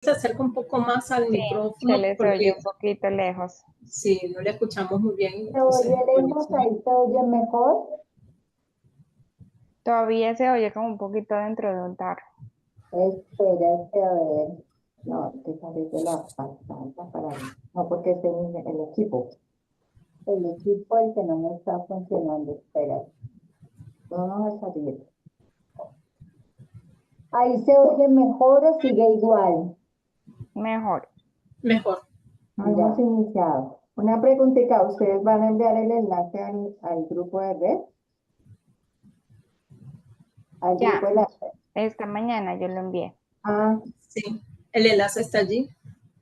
se acerca un poco más al Sí, se micrófono les oye porque un poquito lejos. sí, no le escuchamos muy bien, ¿Se entonces oye lejos? buenísimo. Ahí se oye mejor. Todavía se oye como un poquito dentro de un tarro. Espérate a ver. No, que parece la pantalla para mí. No, porque es el equipo. El equipo el que no me está funcionando. Espérate. Vamos a salir. Ahí se oye mejor o sigue igual. Mejor. Mejor. Hemos iniciado. Una preguntita, ¿ustedes van a enviar el enlace al grupo de red? Al grupo Ya, de la red. esta mañana yo lo envié. Ah, Sí, el enlace está allí.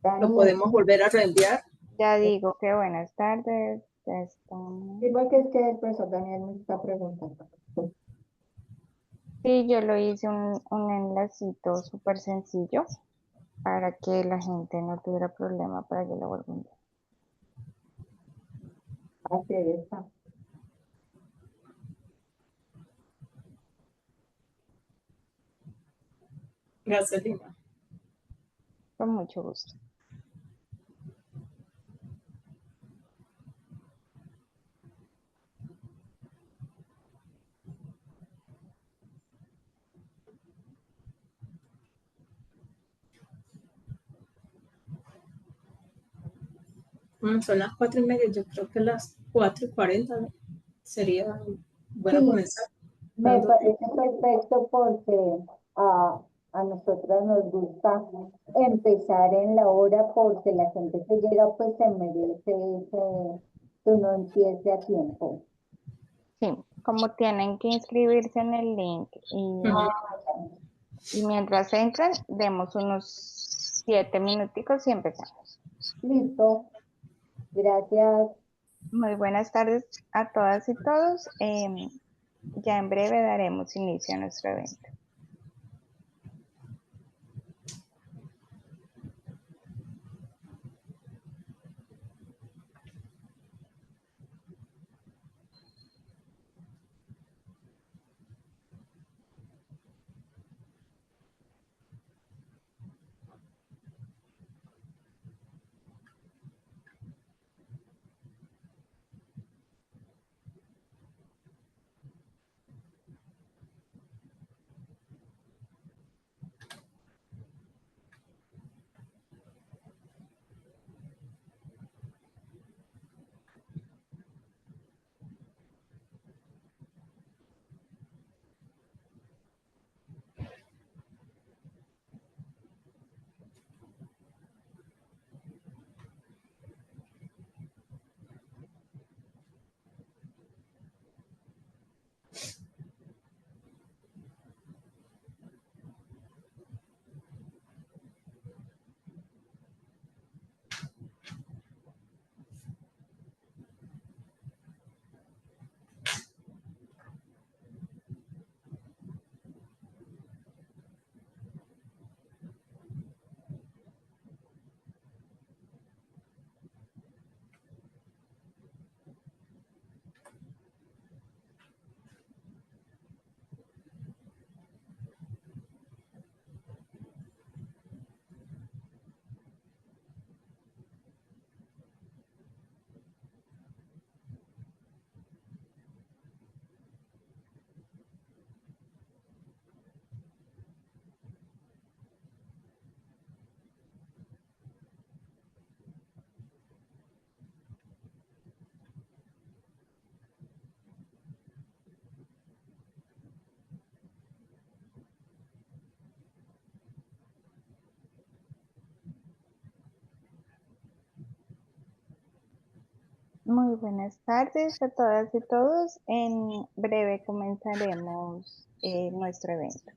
Lo Dani, podemos volver a reenviar. Ya digo que buenas tardes. Ya estamos. sí, porque es que el profesor Daniel me está preguntando. Sí, yo lo hice un enlacito súper sencillo para que la gente no tuviera problema para que lo vuelva a enviar. Así está. Gracias, Lina. Con mucho gusto. Son las 4:30, yo creo que las 4:40 ¿no? Sería bueno Sí, comenzar me dando tiempo. parece perfecto porque a, a nosotras nos gusta empezar en la hora porque la gente que llega pues se merece que uno empiece a tiempo. Sí, como tienen que inscribirse en el link Ujú. y mientras entran, demos unos 7 minuticos y empezamos. Listo, gracias. Muy buenas tardes a todas y todos. Ya en breve daremos inicio a nuestro evento. Muy buenas tardes a todas y todos. En breve comenzaremos nuestro evento.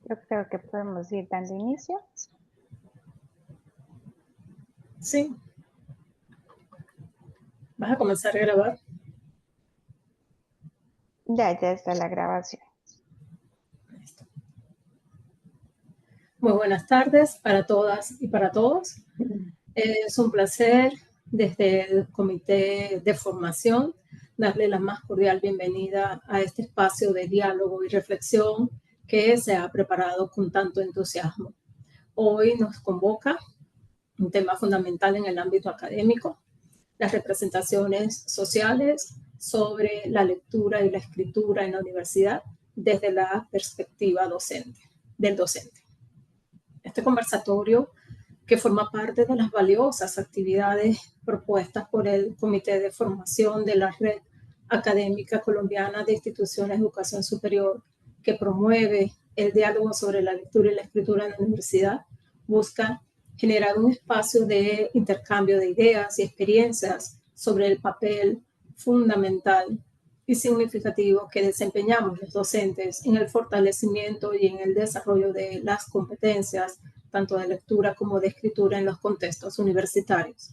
Yo creo que podemos ir dando inicio. Sí. ¿Vas a comenzar a grabar? Ya está la grabación. Muy buenas tardes para todas y para todos. Es un placer desde el Comité de Formación darle la más cordial bienvenida a este espacio de diálogo y reflexión que se ha preparado con tanto entusiasmo. Hoy nos convoca un tema fundamental en el ámbito académico, las representaciones sociales sobre la lectura y la escritura en la universidad desde la perspectiva del docente. Este conversatorio, que forma parte de las valiosas actividades propuestas por el Comité de Formación de la Red Académica Colombiana de Instituciones de Educación Superior, que promueve el diálogo sobre la lectura y la escritura en la universidad, busca generar un espacio de intercambio de ideas y experiencias sobre el papel fundamental y significativo que desempeñamos los docentes en el fortalecimiento y en el desarrollo de las competencias, tanto de lectura como de escritura en los contextos universitarios.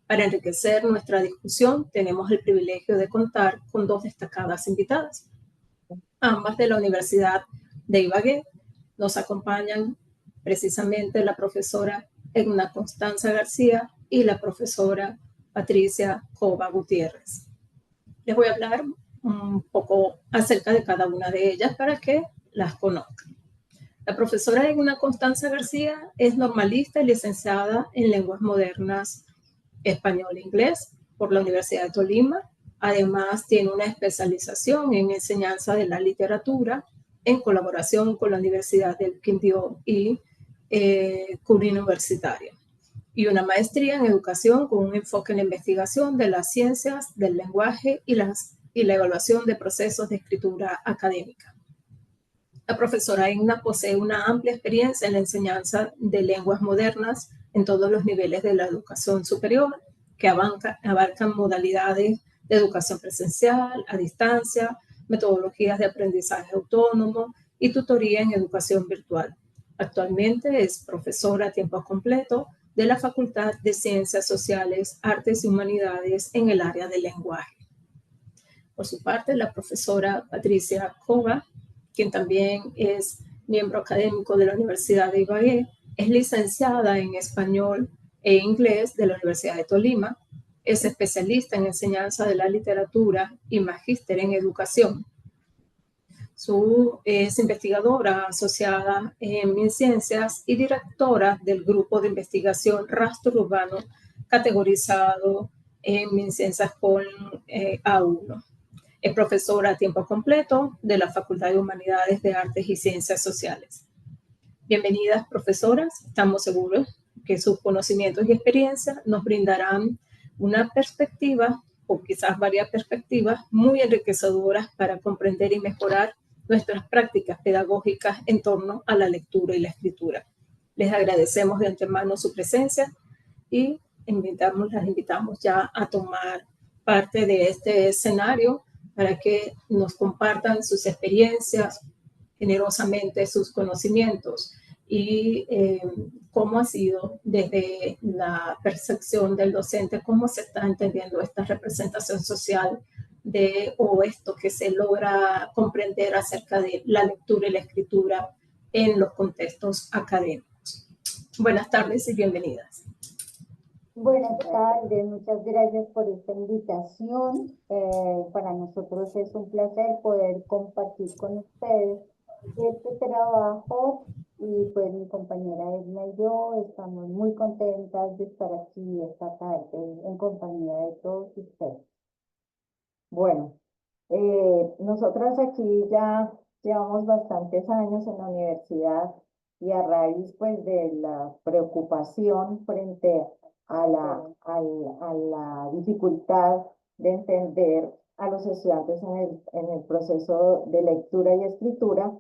Para enriquecer nuestra discusión, tenemos el privilegio de contar con dos destacadas invitadas, ambas de la Universidad de Ibagué. Nos acompañan precisamente la profesora Edna Constanza García y la profesora Patricia Cova Gutiérrez. Les voy a hablar un poco acerca de cada una de ellas para que las conozcan. La profesora Edna Constanza García es normalista y licenciada en lenguas modernas español e inglés por la Universidad de Tolima. Además, tiene una especialización en enseñanza de la literatura en colaboración con la Universidad del Quindío y CUNY Universitaria, y una maestría en educación con un enfoque en la investigación de las ciencias del lenguaje y la evaluación de procesos de escritura académica. La profesora Edna posee una amplia experiencia en la enseñanza de lenguas modernas en todos los niveles de la educación superior, que abarcan modalidades de educación presencial, a distancia, metodologías de aprendizaje autónomo y tutoría en educación virtual. Actualmente es profesora a tiempo completo de la Facultad de Ciencias Sociales, Artes y Humanidades en el área del lenguaje. Por su parte, la profesora Patricia Cova, quien también es miembro académico de la Universidad de Ibagué, es licenciada en español e inglés de la Universidad de Tolima, es especialista en enseñanza de la literatura y magíster en educación. Es investigadora asociada en MinCiencias y directora del grupo de investigación Rastro Urbano, categorizado en MinCiencias con A1. Es profesora a tiempo completo de la Facultad de Humanidades, de Artes y Ciencias Sociales. Bienvenidas, profesoras. Estamos seguros que sus conocimientos y experiencias nos brindarán una perspectiva, o quizás varias perspectivas, muy enriquecedoras para comprender y mejorar nuestras prácticas pedagógicas en torno a la lectura y la escritura. Les agradecemos de antemano su presencia y las invitamos ya a tomar parte de este escenario para que nos compartan sus experiencias, generosamente sus conocimientos y cómo ha sido desde la percepción del docente, cómo se está entendiendo esta representación social o esto que se logra comprender acerca de la lectura y la escritura en los contextos académicos. Buenas tardes y bienvenidas. Buenas tardes, muchas gracias por esta invitación. Para nosotros es un placer poder compartir con ustedes este trabajo y pues mi compañera Edna y yo estamos muy contentas de estar aquí esta tarde en compañía de todos ustedes. Bueno, nosotras aquí ya llevamos bastantes años en la universidad y a raíz pues de la preocupación frente a la dificultad de entender a los estudiantes en el proceso de lectura y escritura,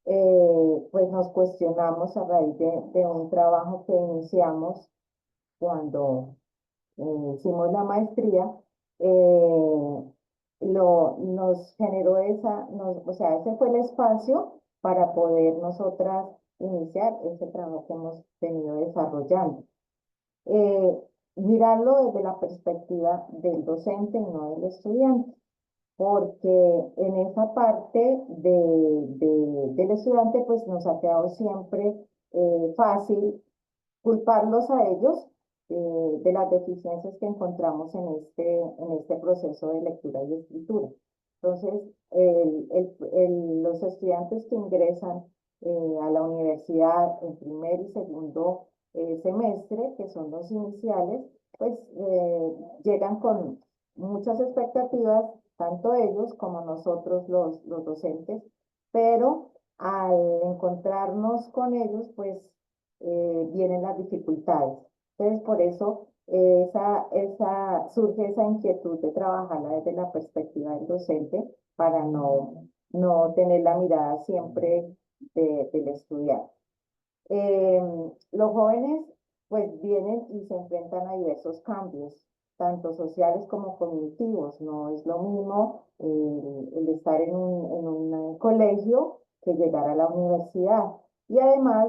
pues nos cuestionamos a raíz de un trabajo que iniciamos cuando hicimos la maestría. Nos generó o sea, ese fue el espacio para poder nosotras iniciar ese trabajo que hemos venido desarrollando. Eh, Mirarlo desde la perspectiva del docente y no del estudiante, porque en esa parte del estudiante pues nos ha quedado siempre fácil culparlos a ellos de las deficiencias que encontramos en este proceso de lectura y escritura. Entonces, los estudiantes que ingresan a la universidad en primer y segundo semestre, que son los iniciales, pues llegan con muchas expectativas, tanto ellos como nosotros los docentes, pero al encontrarnos con ellos, pues vienen las dificultades. Entonces, por eso surge esa inquietud de trabajarla desde la perspectiva del docente para no tener la mirada siempre del estudiante. Los jóvenes pues vienen y se enfrentan a diversos cambios, tanto sociales como cognitivos. No es lo mismo el estar en un colegio que llegar a la universidad. Y además,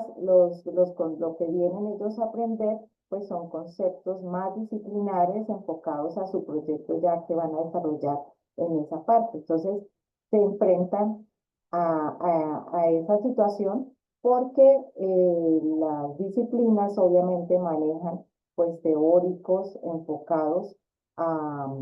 con lo que vienen ellos a aprender, pues son conceptos más disciplinares enfocados a su proyecto ya que van a desarrollar en esa parte. Entonces, se enfrentan a esa situación porque las disciplinas obviamente manejan pues teóricos enfocados a,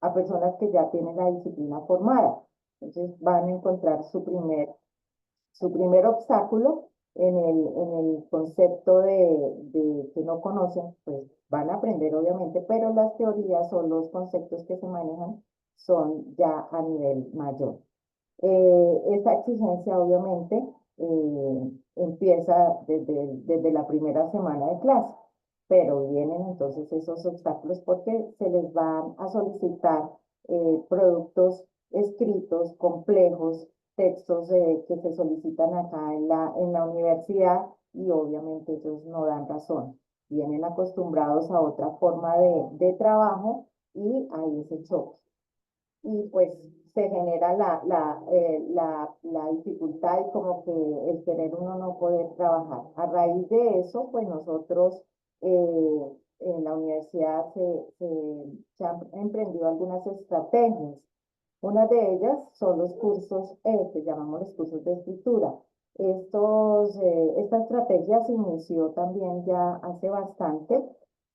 a personas que ya tienen la disciplina formada. Entonces van a encontrar su primer obstáculo en el concepto de que no conocen, pues van a aprender obviamente, pero las teorías o los conceptos que se manejan son ya a nivel mayor. Esa exigencia obviamente empieza desde la primera semana de clase, pero vienen entonces esos obstáculos porque se les van a solicitar productos escritos, complejos, textos que se solicitan acá en la universidad y obviamente ellos no dan razón. Vienen acostumbrados a otra forma de trabajo y hay ese choque. Y pues se genera la dificultad y como que el querer uno no poder trabajar. A raíz de eso, pues nosotros en la universidad se han emprendido algunas estrategias. Una de ellas son los cursos que llamamos los cursos de escritura. Esta estrategia se inició también ya hace bastante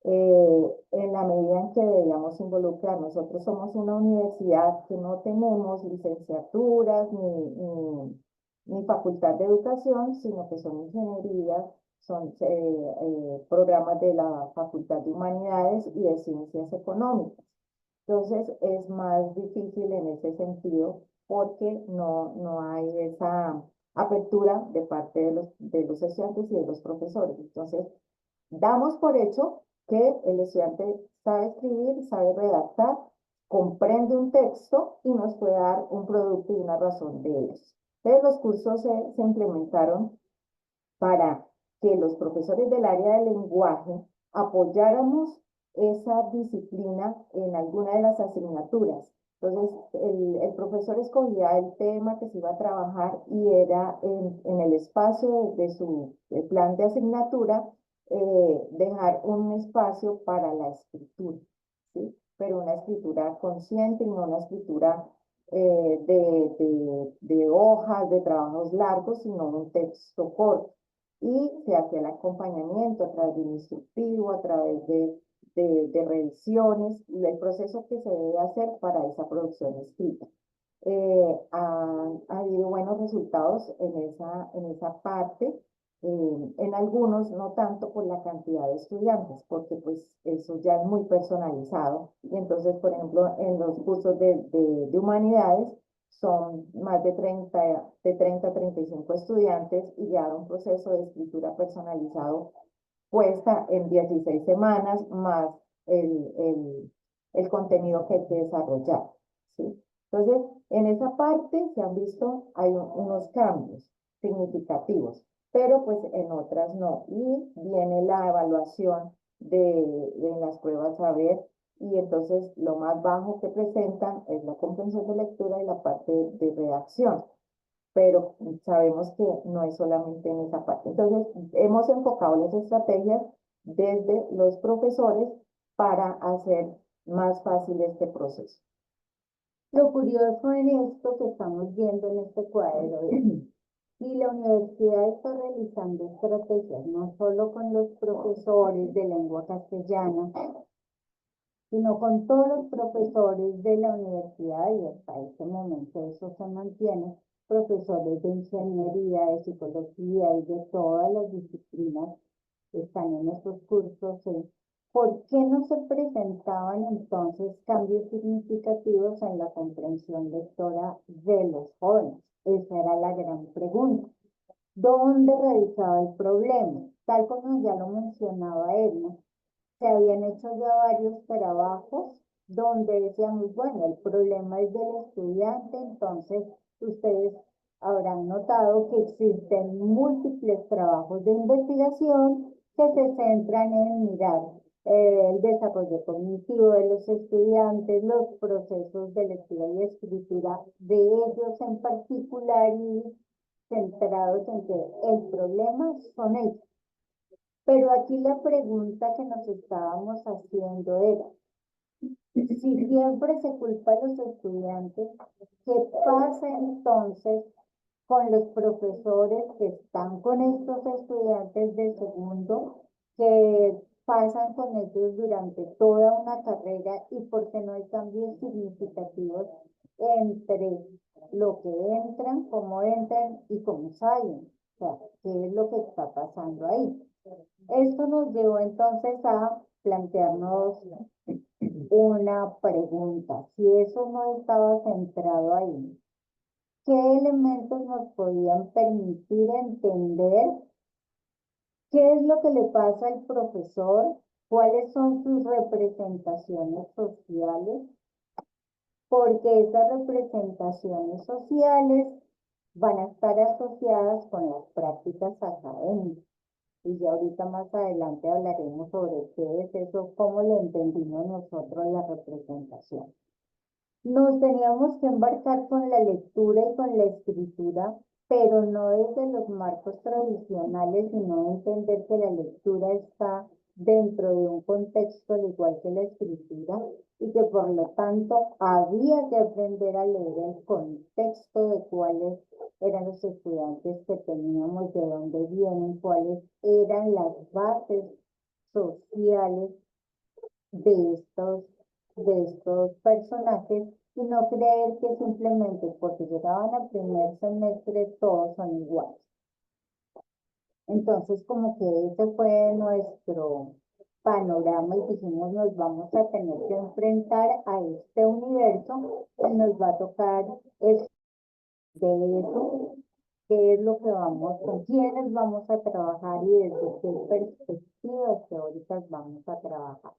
en la medida en que debíamos involucrar. Nosotros somos una universidad que no tenemos licenciaturas ni facultad de educación, sino que son ingenierías, son programas de la Facultad de Humanidades y de Ciencias Económicas. Entonces es más difícil en ese sentido porque no hay esa apertura de parte de los estudiantes y de los profesores. Entonces, damos por hecho que el estudiante sabe escribir, sabe redactar, comprende un texto y nos puede dar un producto y una razón de ellos. Entonces, los cursos se implementaron para que los profesores del área de lenguaje apoyáramos esa disciplina en alguna de las asignaturas. Entonces, el profesor escogía el tema que se iba a trabajar y era en el espacio de su plan de asignatura dejar un espacio para la escritura, ¿sí? Pero una escritura consciente y no una escritura de hojas, de trabajos largos, sino un texto corto. Y se hacía el acompañamiento a través de un instructivo, a través de revisiones, el proceso que se debe hacer para esa producción escrita. Ha habido buenos resultados en esa parte, en algunos no tanto por la cantidad de estudiantes, porque pues eso ya es muy personalizado. Y entonces, por ejemplo, en los cursos de humanidades son más de 30 a 35 estudiantes y ya un proceso de escritura personalizado puesta en 16 semanas más el contenido que hay que desarrollar, ¿sí? Entonces, en esa parte se han visto, hay unos cambios significativos, pero pues en otras no. Y viene la evaluación de las pruebas a ver, y entonces lo más bajo que presentan es la comprensión de lectura y la parte de redacción. pero sabemos que no es solamente en esa parte. Entonces, hemos enfocado las estrategias desde los profesores para hacer más fácil este proceso. Lo curioso en esto que estamos viendo en este cuadro es, y la universidad está realizando estrategias no solo con los profesores de lengua castellana, sino con todos los profesores de la universidad, y hasta este momento eso se mantiene, profesores de ingeniería, de psicología y de todas las disciplinas que están en estos cursos. ¿Por qué no se presentaban entonces cambios significativos en la comprensión lectora de los jóvenes? Esa era la gran pregunta. ¿Dónde radicaba el problema? Tal como ya lo mencionaba Edna, se habían hecho ya varios trabajos donde decíamos, bueno, el problema es del estudiante, entonces ustedes habrán notado que existen múltiples trabajos de investigación que se centran en mirar el desarrollo cognitivo de los estudiantes, los procesos de lectura y escritura de ellos en particular y centrados en que el problema son ellos. Pero aquí la pregunta que nos estábamos haciendo era, si siempre se culpa a los estudiantes, ¿qué pasa entonces con los profesores que están con estos estudiantes de segundo, que pasan con ellos durante toda una carrera y porque no hay cambios significativos entre lo que entran, cómo entran y cómo salen? O sea, ¿qué es lo que está pasando ahí? Esto nos llevó entonces a plantearnos una pregunta. Si eso no estaba centrado ahí, ¿qué elementos nos podían permitir entender qué es lo que le pasa al profesor? ¿Cuáles son sus representaciones sociales? Porque esas representaciones sociales van a estar asociadas con las prácticas académicas. Y ya ahorita más adelante hablaremos sobre qué es eso, cómo lo entendimos nosotros la representación. Nos teníamos que embarcar con la lectura y con la escritura, pero no desde los marcos tradicionales, sino entender que la lectura está dentro de un contexto al igual que la escritura y que por lo tanto había que aprender a leer el contexto de cuáles eran los estudiantes que teníamos, de dónde vienen, cuáles eran las bases sociales de estos personajes y no creer que simplemente porque llegaban al primer semestre todos son iguales. Entonces, como que ese fue nuestro panorama y dijimos, nos vamos a tener que enfrentar a este universo y nos va a tocar de eso, qué es lo que vamos, con quiénes vamos a trabajar y desde qué perspectivas teóricas vamos a trabajar.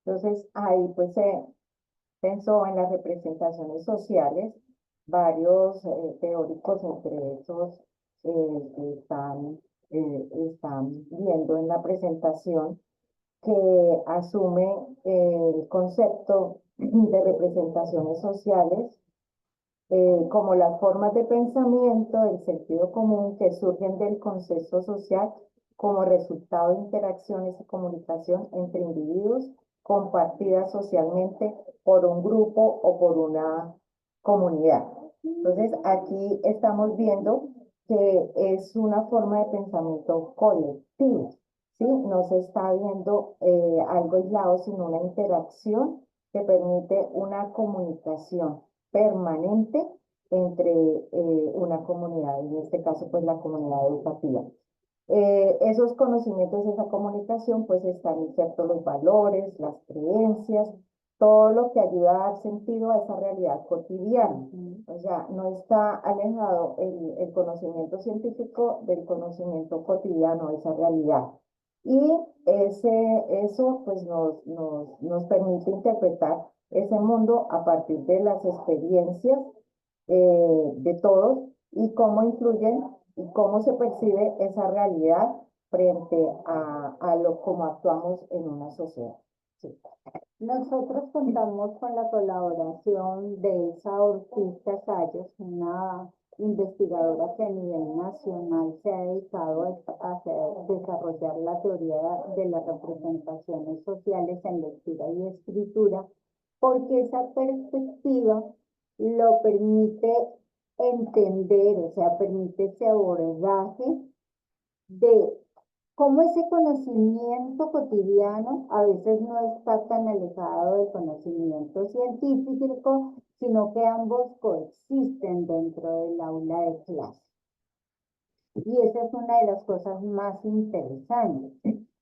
Entonces, ahí pues se pensó en las representaciones sociales, varios teóricos entre esos están viendo en la presentación que asume el concepto de representaciones sociales como las formas de pensamiento del sentido común que surgen del concepto social como resultado de interacciones y comunicación entre individuos compartidas socialmente por un grupo o por una comunidad. Entonces, aquí estamos viendo que es una forma de pensamiento colectivo, ¿sí? No se está viendo algo aislado, sino una interacción que permite una comunicación permanente entre una comunidad, en este caso pues la comunidad educativa. Esos conocimientos, esa comunicación, pues están insertos los valores, las creencias, todo lo que ayuda a dar sentido a esa realidad cotidiana. O sea, no está alejado el conocimiento científico del conocimiento cotidiano, de esa realidad. Y eso pues nos permite interpretar ese mundo a partir de las experiencias de todos y cómo influyen y cómo se percibe esa realidad frente a lo como actuamos en una sociedad. Sí. Nosotros contamos con la colaboración de Elsa Ortiz Casallos, una investigadora que a nivel nacional se ha dedicado a desarrollar la teoría de las representaciones sociales en lectura y escritura, porque esa perspectiva lo permite entender, o sea, permite ese abordaje de cómo ese conocimiento cotidiano a veces no está tan alejado del conocimiento científico, sino que ambos coexisten dentro del aula de clase. Y esa es una de las cosas más interesantes,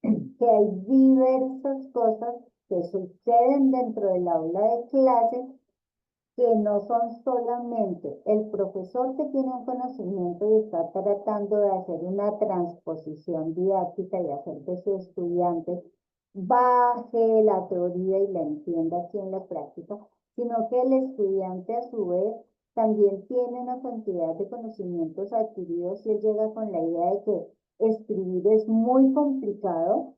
que hay diversas cosas que suceden dentro del aula de clase que no son solamente el profesor que tiene un conocimiento y está tratando de hacer una transposición didáctica y hacer que su estudiante baje la teoría y la entienda aquí en la práctica, sino que el estudiante a su vez también tiene una cantidad de conocimientos adquiridos y él llega con la idea de que escribir es muy complicado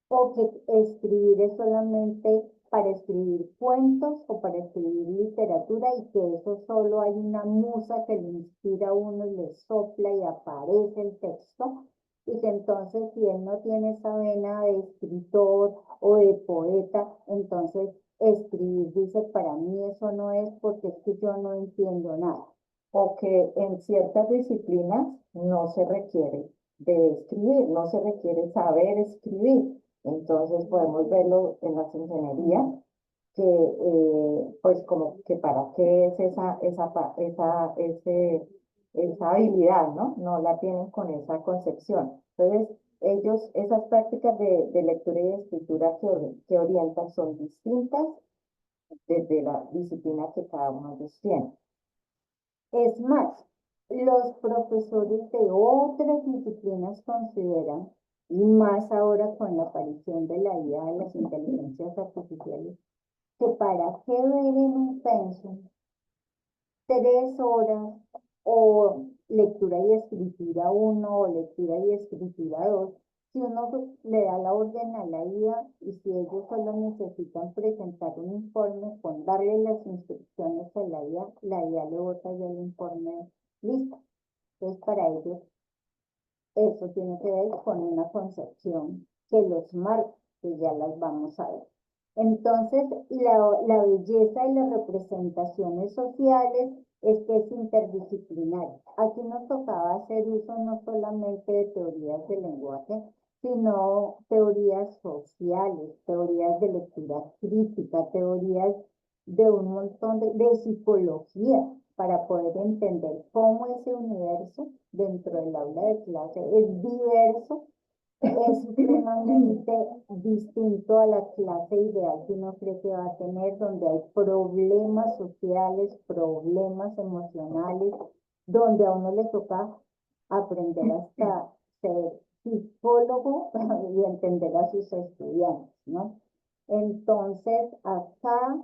o que escribir es solamente para escribir cuentos o para escribir literatura y que eso solo hay una musa que le inspira a uno y le sopla y aparece el texto y que entonces si él no tiene esa vena de escritor o de poeta, entonces escribir dice para mí eso no es porque es que yo no entiendo nada. O que en ciertas disciplinas no se requiere de escribir, no se requiere saber escribir. Entonces podemos verlo en las ingenierías, que pues como que para qué es esa habilidad, ¿no? No la tienen con esa concepción. Entonces, ellos, esas prácticas de lectura y escritura que orientan son distintas desde la disciplina que cada uno de ellos tiene. Es más, los profesores de otras disciplinas consideran, y más ahora con la aparición de la IA de las inteligencias artificiales, que para qué ver en un pensum 3 horas o lectura y escritura 1 o lectura y escritura 2, si uno le da la orden a la IA y si ellos solo necesitan presentar un informe con darle las instrucciones a la IA le bota ya el informe listo. Entonces para ellos eso tiene que ver con una concepción que los marca, que ya las vamos a ver. Entonces, la belleza de las representaciones sociales es que es interdisciplinar. Aquí nos tocaba hacer uso no solamente de teorías del lenguaje, sino teorías sociales, teorías de lectura crítica, teorías de un montón de psicología, para poder entender cómo ese universo dentro del aula de clase es diverso, es supremamente distinto a la clase ideal que uno cree que va a tener, donde hay problemas sociales, problemas emocionales, donde a uno le toca aprender hasta ser psicólogo y entender a sus estudiantes, ¿no? Entonces, acá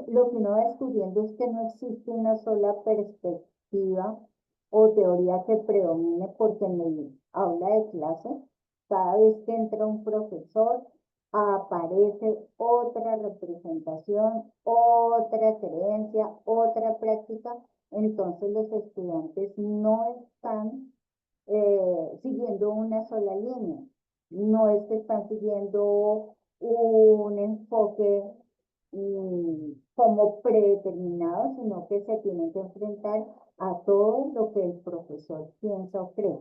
lo que uno va descubriendo es que no existe una sola perspectiva o teoría que predomine, porque en el aula de clase, cada vez que entra un profesor, aparece otra representación, otra creencia, otra práctica. Entonces los estudiantes no están siguiendo una sola línea. No es que están siguiendo un enfoque como predeterminado, sino que se tienen que enfrentar a todo lo que el profesor piensa o cree.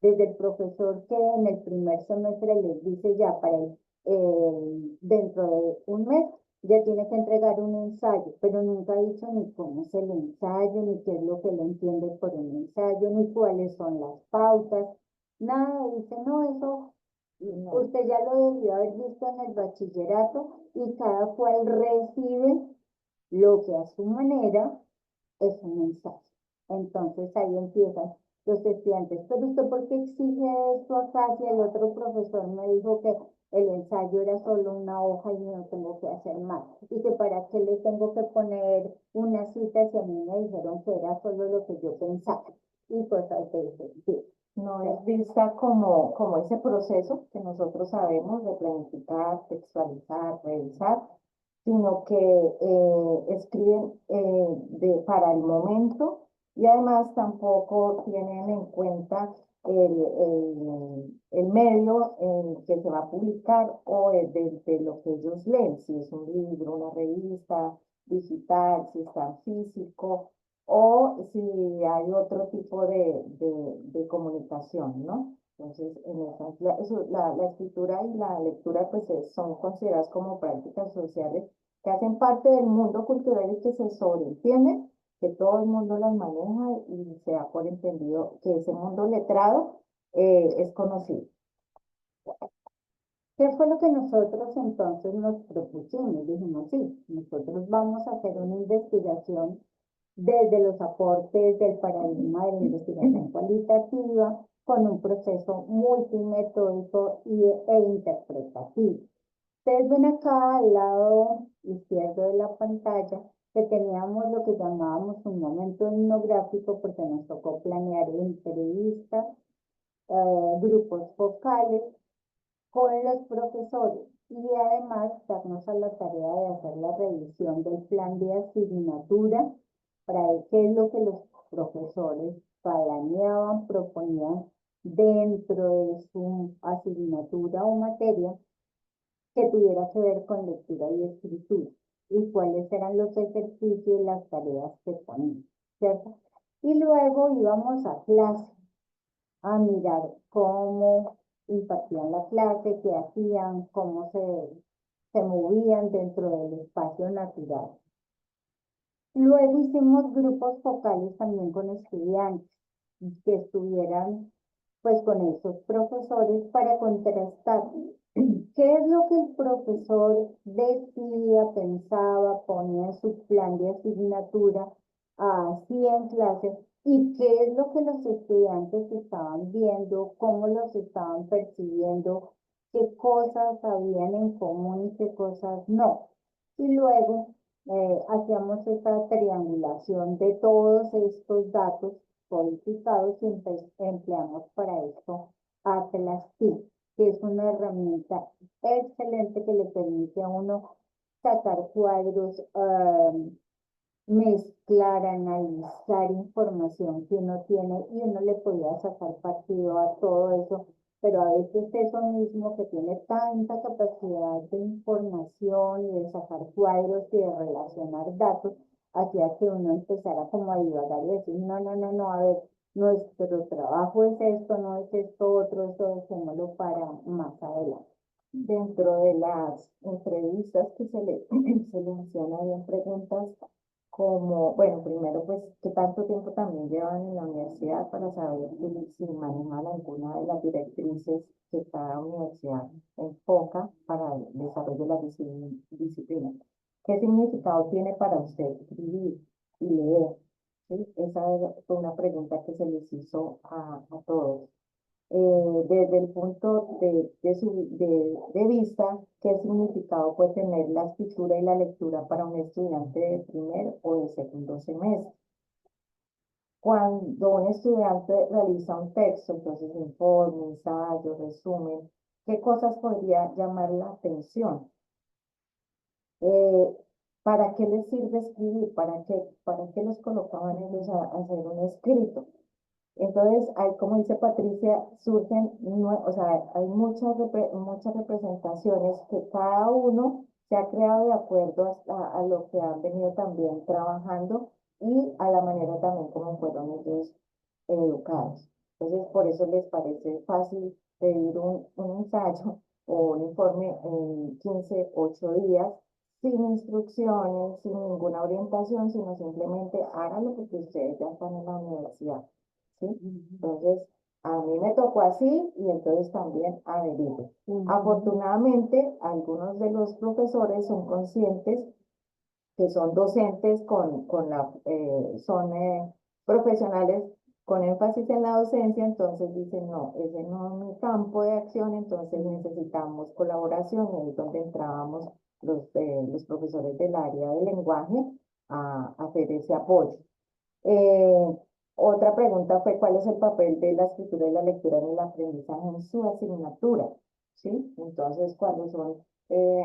Desde el profesor que en el primer semestre les dice ya para dentro de un mes ya tiene que entregar un ensayo, pero nunca ha dicho ni cómo es el ensayo, ni qué es lo que le entiende por un ensayo, ni cuáles son las pautas, nada, dice, no, eso usted ya lo debió haber visto en el bachillerato y cada cual recibe lo que a su manera es un ensayo. Entonces ahí empiezan los estudiantes, pero usted ¿por qué exige esto acá si el otro profesor me dijo que el ensayo era solo una hoja y no tengo que hacer más? Y que para qué le tengo que poner una cita si a mí me dijeron que era solo lo que yo pensaba. Y cosas de ese tipo. No es vista como ese proceso que nosotros sabemos de planificar, textualizar, revisar, sino que escriben para el momento y además tampoco tienen en cuenta el medio en que se va a publicar o de lo que ellos leen, si es un libro, una revista digital, si está en físico o si hay otro tipo de comunicación, ¿no? Entonces, la escritura y la lectura pues son consideradas como prácticas sociales que hacen parte del mundo cultural y que se sobreentienden, que todo el mundo las maneja y se da por entendido que ese mundo letrado es conocido. ¿Qué fue lo que nosotros entonces nos propusimos? Dijimos, sí, nosotros vamos a hacer una investigación desde los aportes del paradigma de la investigación cualitativa con un proceso multimetódico e interpretativo. Ustedes ven acá al lado izquierdo de la pantalla que teníamos lo que llamábamos un momento etnográfico porque nos tocó planear entrevistas, grupos focales con los profesores y además darnos a la tarea de hacer la revisión del plan de asignatura para ver qué es lo que los profesores planeaban, proponían dentro de su asignatura o materia que tuviera que ver con lectura y escritura y cuáles eran los ejercicios y las tareas que ponían, ¿cierto? Y luego íbamos a clase a mirar cómo impartían la clase, qué hacían, cómo se movían dentro del espacio natural. Luego hicimos grupos focales también con estudiantes que estuvieran pues con esos profesores para contrastar qué es lo que el profesor decía, pensaba, ponía en su plan de asignatura, hacía en clase y qué es lo que los estudiantes estaban viendo, cómo los estaban percibiendo, qué cosas habían en común y qué cosas no. Y luego hacíamos esta triangulación de todos estos datos codificados y empleamos para esto Atlas TIC, que es una herramienta excelente que le permite a uno sacar cuadros, mezclar, analizar información que uno tiene y uno le podía sacar partido a todo eso, pero a veces eso mismo que tiene tanta capacidad de información y de sacar cuadros y de relacionar datos, hacía que uno empezara como a divagar y decir, no, no, no, no, a ver, nuestro trabajo es esto, no es esto otro, eso dejémoslo para más adelante. Dentro de las entrevistas que se le hacían, habían preguntas como, bueno, primero, pues, qué tanto tiempo también llevan en la universidad para saber si manejan alguna de las directrices que cada universidad enfoca para el desarrollo de las disciplinas. ¿Qué significado tiene para usted escribir y leer? ¿Sí? Esa fue una pregunta que se les hizo a todos desde el punto de vista, qué significado puede tener la escritura y la lectura para un estudiante de primer o de segundo semestre. Cuando un estudiante realiza un texto, entonces informe, ensayo, resumen, ¿qué cosas podría llamar la atención? Eh, ¿Para qué les sirve escribir? ¿Para qué los colocaban ellos a hacer un escrito? Entonces, hay, como dice Patricia, surgen, o sea, hay muchas representaciones que cada uno se ha creado de acuerdo a lo que han venido también trabajando y a la manera también como fueron ellos educados. Entonces, por eso les parece fácil pedir un ensayo o un informe en 15, 8 días, sin instrucciones, sin ninguna orientación, sino simplemente háganlo porque ustedes ya están en la universidad. ¿Sí? Entonces, a mí me tocó así y entonces también averiguo. Afortunadamente, algunos de los profesores son conscientes que son docentes son profesionales con énfasis en la docencia, entonces dicen, no, ese no es mi campo de acción, entonces necesitamos colaboración y ahí es donde entrábamos los profesores del área de lenguaje a hacer ese apoyo. Eh, Otra pregunta fue, ¿cuál es el papel de la escritura y la lectura en el aprendizaje en su asignatura? ¿Sí? Entonces, ¿cuáles son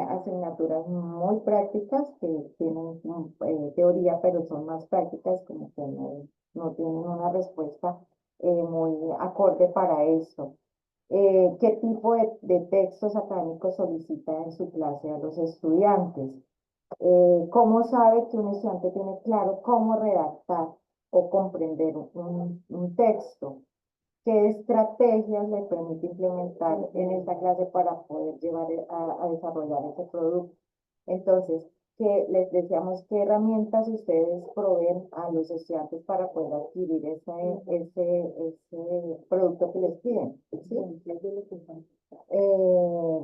asignaturas muy prácticas que tienen teoría, pero son más prácticas, como que no tienen una respuesta muy acorde para esto. ¿Qué tipo de textos académicos solicita en su clase a los estudiantes? ¿Cómo sabe que un estudiante tiene claro cómo redactar o comprender un texto? ¿Qué estrategias le permite implementar en esta clase para poder llevar a desarrollar ese producto? Entonces, que les decíamos qué herramientas ustedes proveen a los estudiantes para poder adquirir ese producto que les piden. ¿Sí?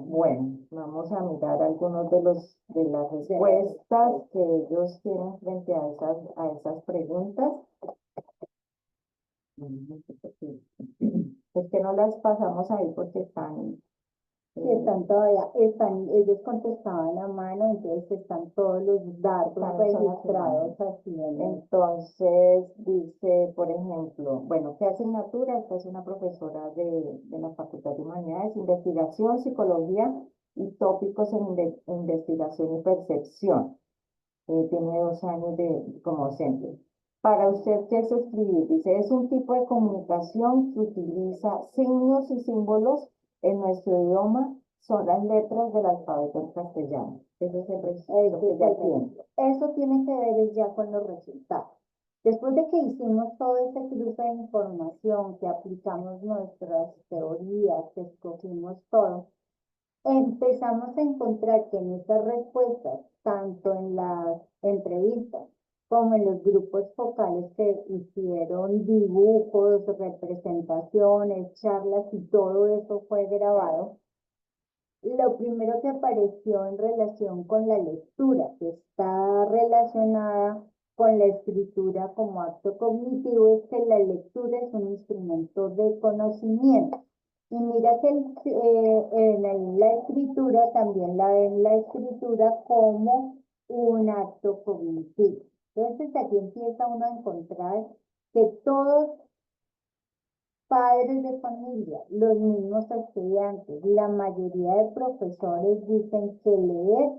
Bueno, vamos a mirar algunos de las respuestas que ellos tienen frente a esas preguntas. Es que no las pasamos ahí porque están, están todavía, ellos contestaban a mano, entonces están todos los datos registrados así entonces dice, por ejemplo, bueno, ¿qué asignatura? Esta es una profesora de la Facultad de Humanidades, Investigación, Psicología y Tópicos en Investigación y Percepción. Tiene 2 años como docente. Para usted, ¿qué es escribir? Dice, es un tipo de comunicación que utiliza signos y símbolos en nuestro idioma, son las letras del alfabeto en castellano. Ese es el registro que ya tiene. Eso tiene que ver ya con los resultados. Después de que hicimos todo ese cruce de información, que aplicamos nuestras teorías, que escogimos todo, empezamos a encontrar que en esas respuestas, tanto en las entrevistas como en los grupos focales que hicieron dibujos, representaciones, charlas y todo eso fue grabado, lo primero que apareció en relación con la lectura, que está relacionada con la escritura como acto cognitivo, es que la lectura es un instrumento de conocimiento. Y mira que la escritura también la ven la escritura como un acto cognitivo. Entonces aquí empieza uno a encontrar que todos padres de familia, los mismos estudiantes, la mayoría de profesores dicen que leer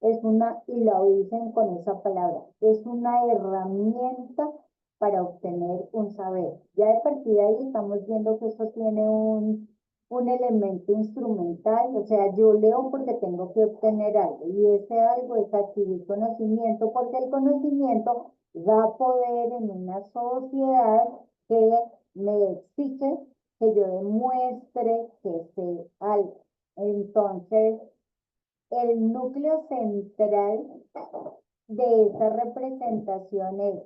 es y lo dicen con esa palabra, es una herramienta para obtener un saber. Ya de partida ahí estamos viendo que eso tiene un elemento instrumental, o sea, yo leo porque tengo que obtener algo, y ese algo es adquirir conocimiento, porque el conocimiento da poder en una sociedad que me exige que yo demuestre que sé algo. Entonces, el núcleo central de esa representación es,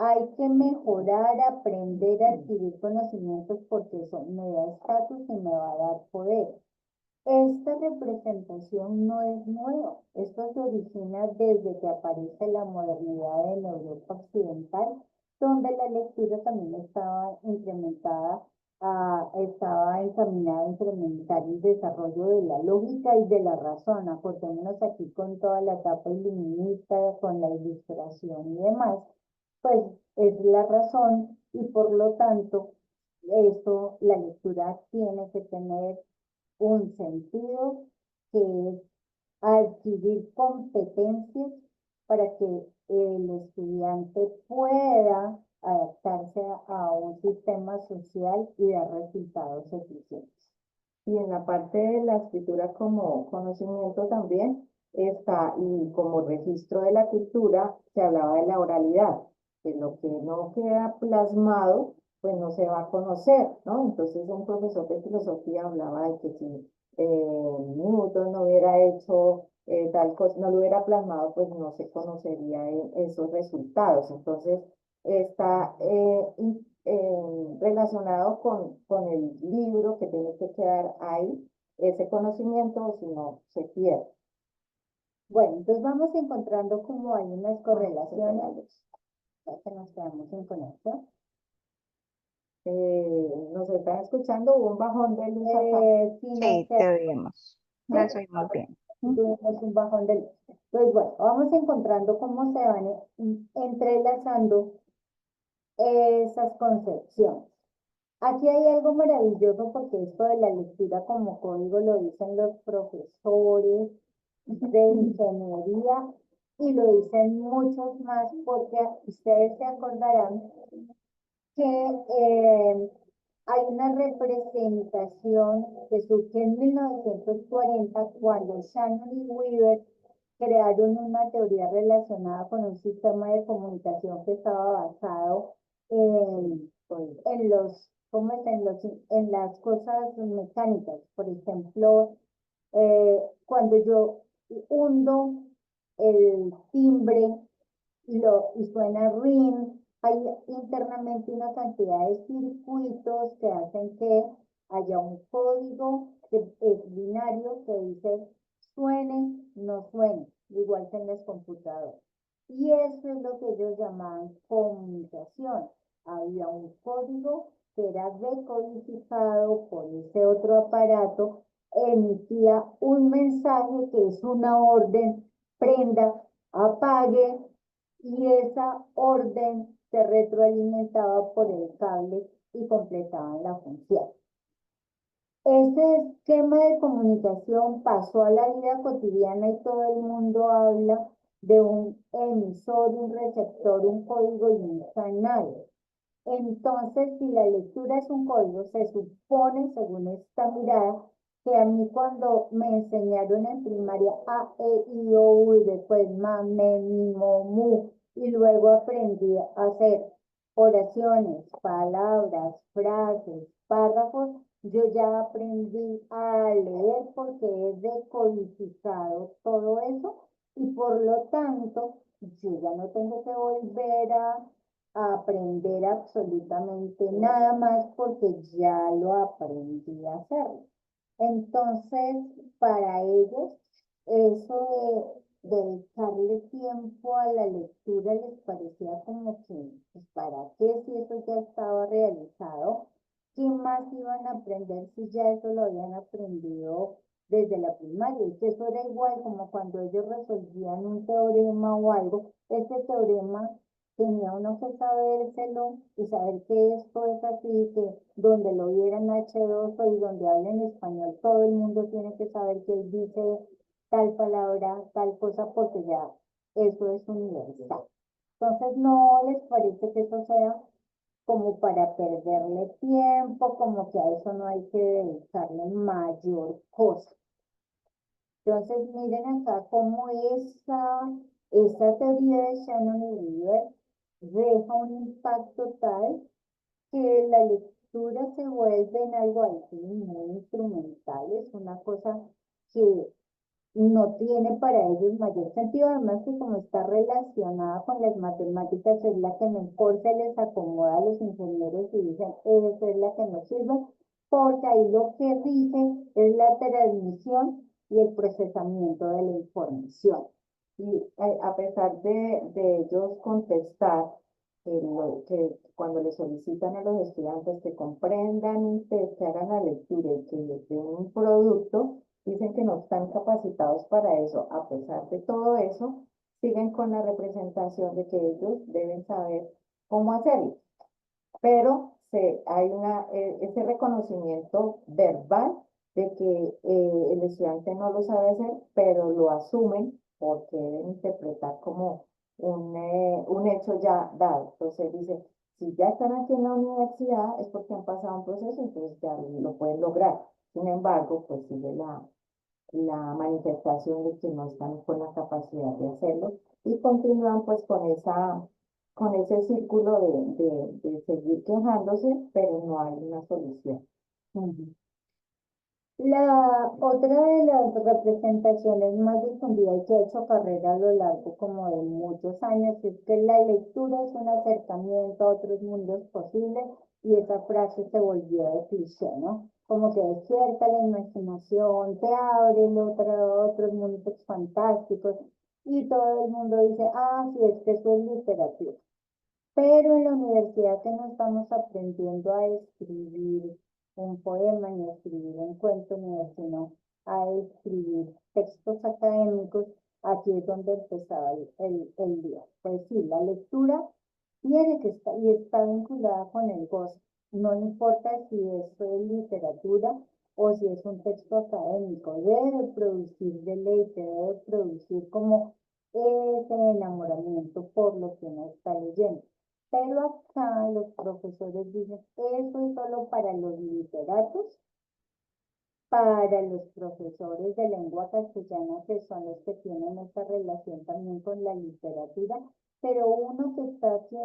hay que mejorar, aprender a adquirir conocimientos porque eso me da estatus y me va a dar poder. Esta representación no es nueva, esto se origina desde que aparece la modernidad en Europa occidental, donde la lectura también estaba encaminada a incrementar el desarrollo de la lógica y de la razón. Acordémonos aquí con toda la etapa iluminista, con la ilustración y demás, pues es la razón y por lo tanto la lectura tiene que tener un sentido que es adquirir competencias para que el estudiante pueda adaptarse a un sistema social y dar resultados eficientes. Y en la parte de la escritura como conocimiento también está, y como registro de la cultura, se hablaba de la oralidad, que lo que no queda plasmado, pues no se va a conocer, ¿no? Entonces un profesor de filosofía hablaba de que si Newton no hubiera hecho tal cosa, no lo hubiera plasmado, pues no se conocería esos resultados. Entonces está relacionado con el libro que tiene que quedar ahí, ese conocimiento, o si no, se pierde. Bueno, entonces vamos encontrando como hay unas correlaciones, ya que nos quedamos en conexión. ¿Nos están escuchando? ¿Hubo un bajón de luz acá? Sí, te oímos. Nos oímos bien. Tuvimos un bajón de luz. Entonces, bueno, vamos encontrando cómo se van entrelazando esas concepciones. Aquí hay algo maravilloso porque esto de la lectura como código lo dicen los profesores de ingeniería y lo dicen muchos más, porque ustedes se acordarán que hay una representación que surge en 1940 cuando Shannon y Weaver crearon una teoría relacionada con un sistema de comunicación que estaba basado en los, ¿cómo es? En las cosas mecánicas. Por ejemplo, cuando yo hundo el timbre y suena ring, hay internamente una cantidad de circuitos que hacen que haya un código que es binario que dice suene, no suene, igual que en los computadores. Y eso es lo que ellos llamaban comunicación. Había un código que era decodificado por ese otro aparato, emitía un mensaje que es una orden, prenda, apague, y esa orden se retroalimentaba por el cable y completaban la función. Ese esquema de comunicación pasó a la vida cotidiana y todo el mundo habla de un emisor, un receptor, un código y un canal. Entonces, si la lectura es un código, se supone, según esta mirada, que a mí cuando me enseñaron en primaria A, E, I, O, U, y después ma, me, mi, mo, mu, y luego aprendí a hacer oraciones, palabras, frases, párrafos, yo ya aprendí a leer porque he decodificado todo eso y por lo tanto, yo ya no tengo que volver a aprender absolutamente nada más porque ya lo aprendí a hacer. Entonces, para ellos, eso de dedicarle tiempo a la lectura les parecía como que, pues, ¿para qué si eso ya estaba realizado? ¿Qué más iban a aprender si ya eso lo habían aprendido desde la primaria? Y que eso era igual como cuando ellos resolvían un teorema o algo, ese teorema tenía uno que sabérselo y saber que esto es así, que donde lo vieran H2O y donde hablen español, todo el mundo tiene que saber que él dice tal palabra, tal cosa, porque ya eso es universal. Entonces, ¿no les parece que eso sea como para perderle tiempo, como que a eso no hay que dedicarle mayor cosa? Entonces, miren acá cómo esa teoría de Shannon y Weaver deja un impacto tal que la lectura se vuelve en algo así muy instrumental, es una cosa que no tiene para ellos mayor sentido, además que como está relacionada con las matemáticas, es la que mejor se les acomoda a los ingenieros y dicen, esa es la que nos sirve, porque ahí lo que rige es la transmisión y el procesamiento de la información. Y a pesar de ellos contestar que cuando le solicitan a los estudiantes que comprendan un test, que hagan la lectura y que les den un producto, dicen que no están capacitados para eso. A pesar de todo eso, siguen con la representación de que ellos deben saber cómo hacerlo. Pero hay ese reconocimiento verbal de que el estudiante no lo sabe hacer, pero lo asumen porque deben interpretar como un hecho ya dado. Entonces dice, si ya están aquí en la universidad es porque han pasado un proceso, entonces ya lo pueden lograr. Sin embargo, pues sigue la manifestación de que no están con la capacidad de hacerlo y continúan pues con ese círculo de seguir quejándose, pero no hay una solución. La otra de las representaciones más difundidas que ha hecho carrera a lo largo como de muchos años es que la lectura es un acercamiento a otros mundos posibles y esa frase se volvió de cliché, ¿no? Como que despierta la imaginación, te abre otros mundos fantásticos y todo el mundo dice, ah, sí, es que eso es literatura. Pero en la universidad que no estamos aprendiendo a escribir un poema, ni a escribir un cuento, sino a escribir textos académicos, aquí es donde empezaba el día. Pues sí, la lectura tiene que estar y está vinculada con el gozo. No importa si eso es literatura o si es un texto académico, debe producir deleite, debe producir como ese enamoramiento por lo que uno está leyendo. Pero acá los profesores dicen, eso es solo para los literatos, para los profesores de lengua castellana, que son los que tienen esta relación también con la literatura, pero uno que está aquí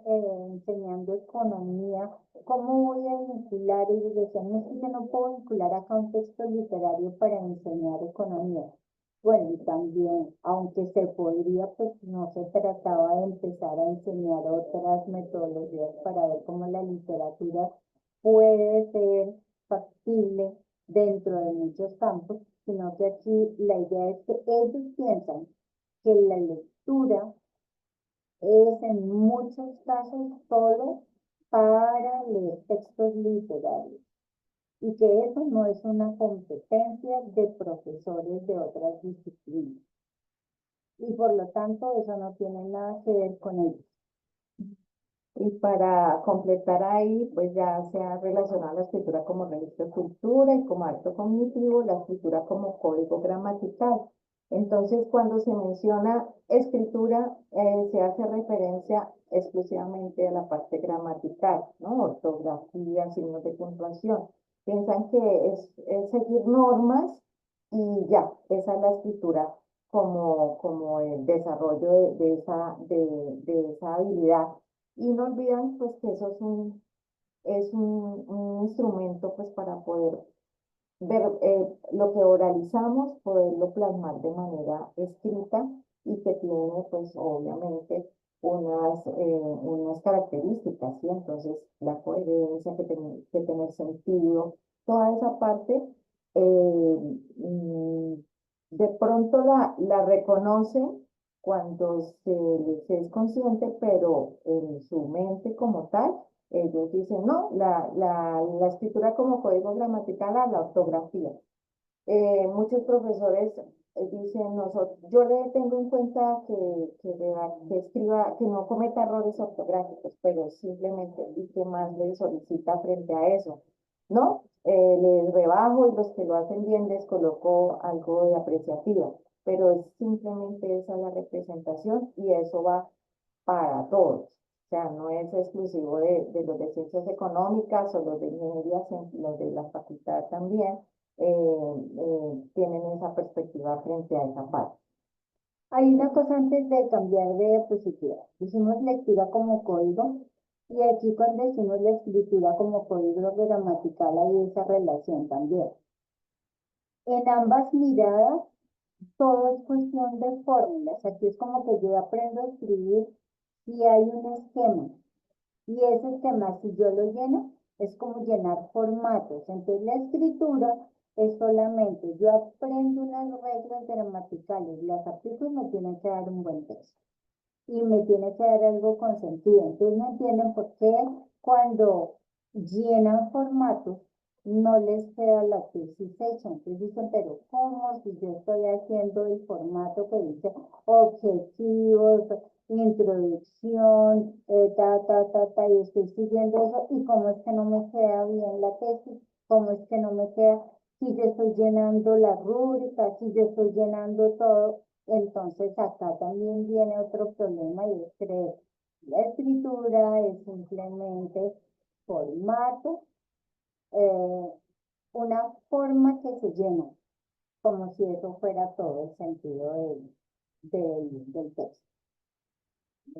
enseñando economía, ¿cómo voy a vincular? Ellos decían, no, es que yo no puedo vincular acá un texto literario para enseñar economía. Bueno, y también, aunque se podría, pues no se trataba de empezar a enseñar otras metodologías para ver cómo la literatura puede ser factible dentro de muchos campos, sino que aquí la idea es que ellos piensan que la lectura es en muchos casos solo para leer textos literarios y que eso no es una competencia de profesores de otras disciplinas y por lo tanto eso no tiene nada que ver con ellos. Y para completar ahí, pues ya se ha relacionado la escritura como registro de cultura y como acto cognitivo, la escritura como código gramatical. Entonces, cuando se menciona escritura, se hace referencia exclusivamente a la parte gramatical, ¿no? Ortografía, signos de puntuación. Piensan que es seguir normas y ya, esa es la escritura como el desarrollo de esa habilidad. Y no olvidan pues que eso es un instrumento pues para poder ver lo que oralizamos, poderlo plasmar de manera escrita y que tiene pues obviamente unas características, ¿sí? Entonces la coherencia, que tener sentido, toda esa parte mm, de pronto la reconocen cuando se es consciente, pero en su mente como tal, ellos dicen, no, la escritura como código gramatical a la ortografía. Muchos profesores dicen, yo le tengo en cuenta que escriba, que no cometa errores ortográficos, pero simplemente, ¿y qué más le solicita frente a eso? ¿No? Les rebajo y los que lo hacen bien les coloco algo de apreciativa, pero es simplemente esa la representación y eso va para todos. O sea, no es exclusivo de los de ciencias económicas o los de ingeniería, los de la facultad también tienen esa perspectiva frente a esa parte. Hay una cosa antes de cambiar de diapositiva. Hicimos lectura como código y aquí cuando decimos la escritura como código gramatical hay esa relación también. En ambas miradas todo es cuestión de fórmulas. Aquí es como que yo aprendo a escribir y hay un esquema. Y ese esquema, si yo lo lleno, es como llenar formatos. Entonces la escritura es solamente, yo aprendo unas reglas gramaticales, las aplico y me tienen que dar un buen texto. Y me tiene que dar algo con sentido. Entonces no entienden por qué cuando llenan formatos no les queda la tesis hecha. Entonces dicen, pero ¿cómo si yo estoy haciendo el formato que dice objetivos, introducción, y estoy siguiendo eso? ¿Y cómo es que no me queda bien la tesis? ¿Cómo es que no me queda? Si yo estoy llenando la rúbrica, si yo estoy llenando todo, entonces acá también viene otro problema y es que la escritura es simplemente formato, eh, una forma que se llena, como si eso fuera todo el sentido del texto.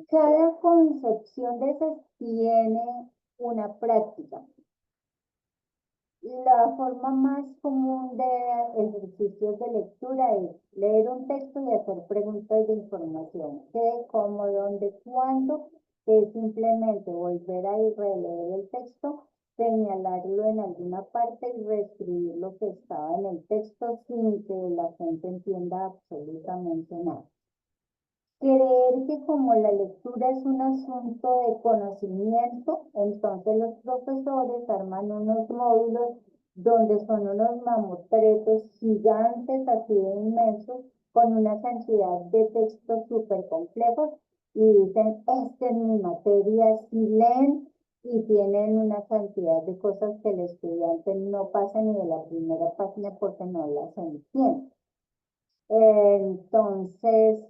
Cada concepción de esas tiene una práctica. La forma más común de ejercicios de lectura es leer un texto y hacer preguntas de información. ¿Qué, cómo, dónde, cuándo? Que es simplemente volver a releer el texto, señalarlo en alguna parte y reescribir lo que estaba en el texto sin que la gente entienda absolutamente nada. Creer que como la lectura es un asunto de conocimiento, entonces los profesores arman unos módulos donde son unos mamotretos gigantes, así de inmensos, con una cantidad de textos súper complejos y dicen, esta es mi materia, si leen y tienen una cantidad de cosas que el estudiante no pasa ni de la primera página porque no las entiende. Entonces,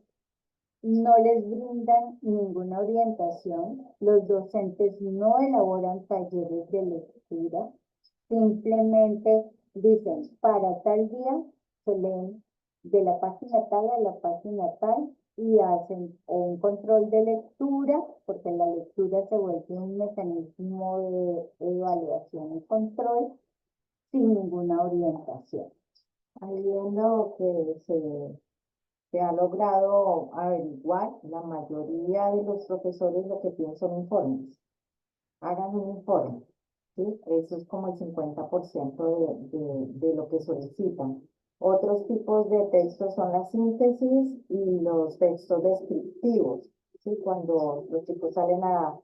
no les brindan ninguna orientación, los docentes no elaboran talleres de lectura, simplemente dicen, para tal día se leen de la página tal a la página tal y hacen un control de lectura, porque la lectura se vuelve un mecanismo de evaluación y control sin ninguna orientación. Ahí viendo que se ha logrado averiguar, la mayoría de los profesores lo que piden son informes. Hagan un informe, ¿sí? Eso es como el 50% de lo que solicitan. Otros tipos de textos son la síntesis y los textos descriptivos, ¿sí? Cuando los chicos salen a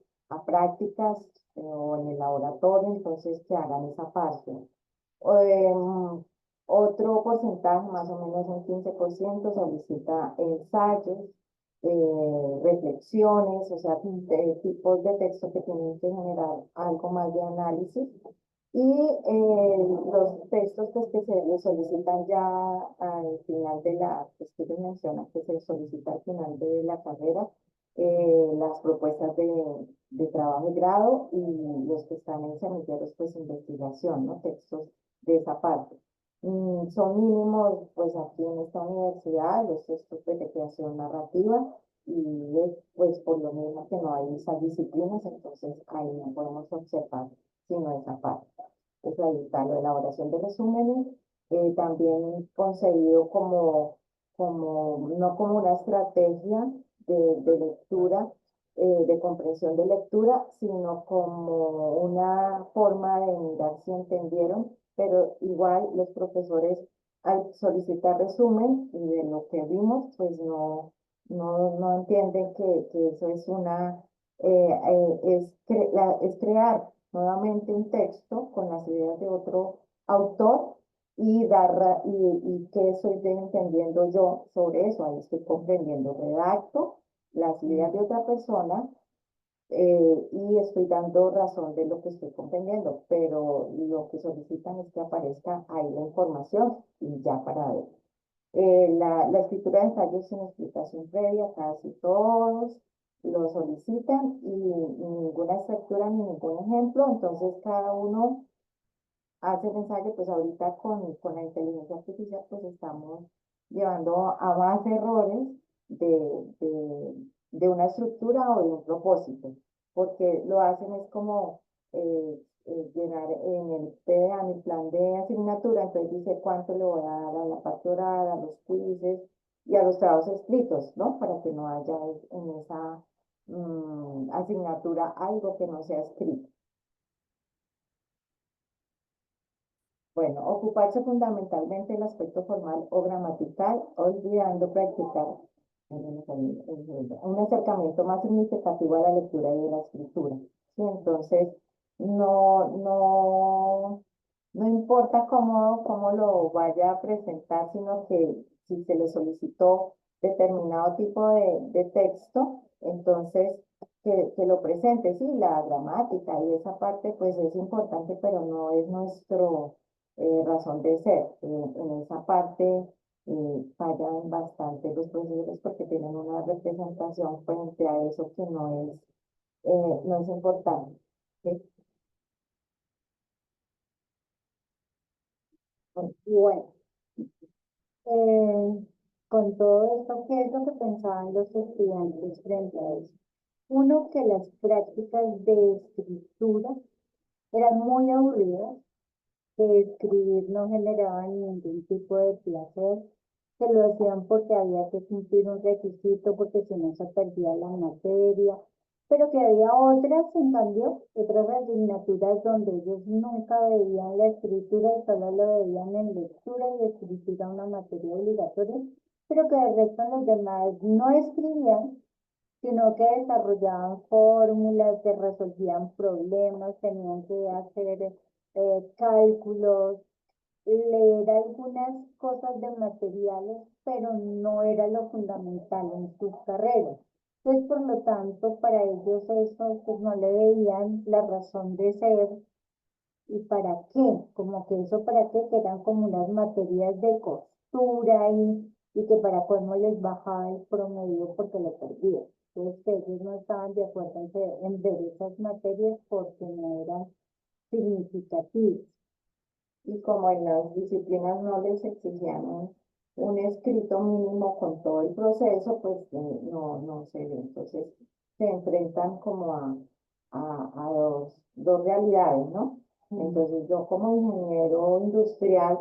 prácticas o en el laboratorio, entonces que hagan esa parte. Otro porcentaje, más o menos un 15%, solicita ensayos, reflexiones, o sea, tipos de texto que tienen que generar algo más de análisis. Y los textos pues, que se les solicitan ya al final de pues que les mencionan que se solicita al final de la carrera, las propuestas de trabajo de grado y los que están en semilleros, pues investigación, ¿no? Textos de esa parte. Son mínimos, pues aquí en esta universidad, los textos de creación narrativa y pues por lo mismo que no hay esas disciplinas, entonces ahí no podemos observar sino esa parte. Pues ahí está la elaboración de resúmenes, también concebido no como una estrategia de lectura, de comprensión de lectura, sino como una forma de mirar si entendieron, pero igual los profesores al solicitar resumen y de lo que vimos, pues no entienden que eso es es crear nuevamente un texto con las ideas de otro autor y qué estoy entendiendo yo sobre eso. Ahí estoy comprendiendo, redacto las ideas de otra persona y estoy dando razón de lo que estoy comprendiendo, pero lo que solicitan es que aparezca ahí la información y ya para ver. La escritura de ensayos sin explicación previa, casi todos lo solicitan y ninguna estructura ni ningún ejemplo, entonces cada uno hace el ensayo, pues ahorita con la inteligencia artificial pues estamos llevando a más errores de una estructura o de un propósito, porque lo hacen es como llenar en el PDA, mi plan de asignatura, entonces dice cuánto le voy a dar a la parte oral, a los quizzes y a los trabajos escritos, ¿no? Para que no haya en esa asignatura algo que no sea escrito. Bueno, ocuparse fundamentalmente el aspecto formal o gramatical, olvidando practicar un acercamiento más significativo a la lectura y a la escritura. ¿Sí? Entonces, no importa cómo lo vaya a presentar, sino que si se le solicitó determinado tipo de texto, entonces que lo presente, sí, la gramática y esa parte pues es importante, pero no es nuestro razón de ser. En esa parte fallan bastante los profesores porque tienen una representación frente a eso que no es importante. ¿Sí? Bueno, con todo esto, ¿qué es lo que pensaban los estudiantes frente a eso? Uno, que las prácticas de escritura eran muy aburridas, que escribir no generaba ningún tipo de placer, que lo hacían porque había que cumplir un requisito, porque si no se perdía la materia, pero que había otras, en cambio, otras asignaturas donde ellos nunca veían la escritura y solo lo veían en lectura y escritura una materia obligatoria, pero que de resto los demás no escribían, sino que desarrollaban fórmulas, que resolvían problemas, tenían que hacer cálculos, leer algunas cosas de materiales, pero no era lo fundamental en sus carreras. Pues por lo tanto, para ellos eso pues no le veían la razón de ser y para qué, como que eso para qué, que eran como unas materias de costura y que para colmo les bajaba el promedio porque lo perdían. Entonces, que ellos no estaban de acuerdo en ver esas materias porque no eran significativas. Y como en las disciplinas no les exigían un escrito mínimo con todo el proceso, pues no se ve. Entonces se enfrentan como a dos realidades, ¿no? Entonces yo como ingeniero industrial,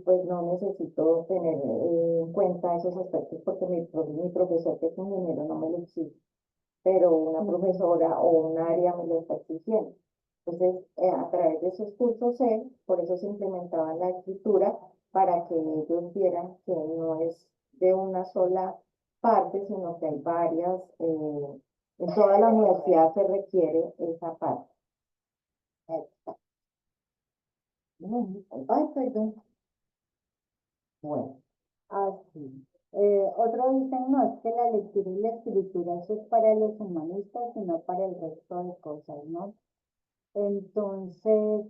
pues no necesito tener en cuenta esos aspectos porque mi profesor que es ingeniero no me lo exige, pero una profesora o un área me lo está exigiendo. Entonces, a través de esos cursos por eso se implementaba la escritura para que ellos vieran que no es de una sola parte, sino que hay varias, en toda la universidad se requiere esa parte. Ay, perdón. Bueno, Así. Otro dicen, no, es que la lectura y la escritura eso es para los humanistas, sino para el resto de cosas, ¿no? Entonces,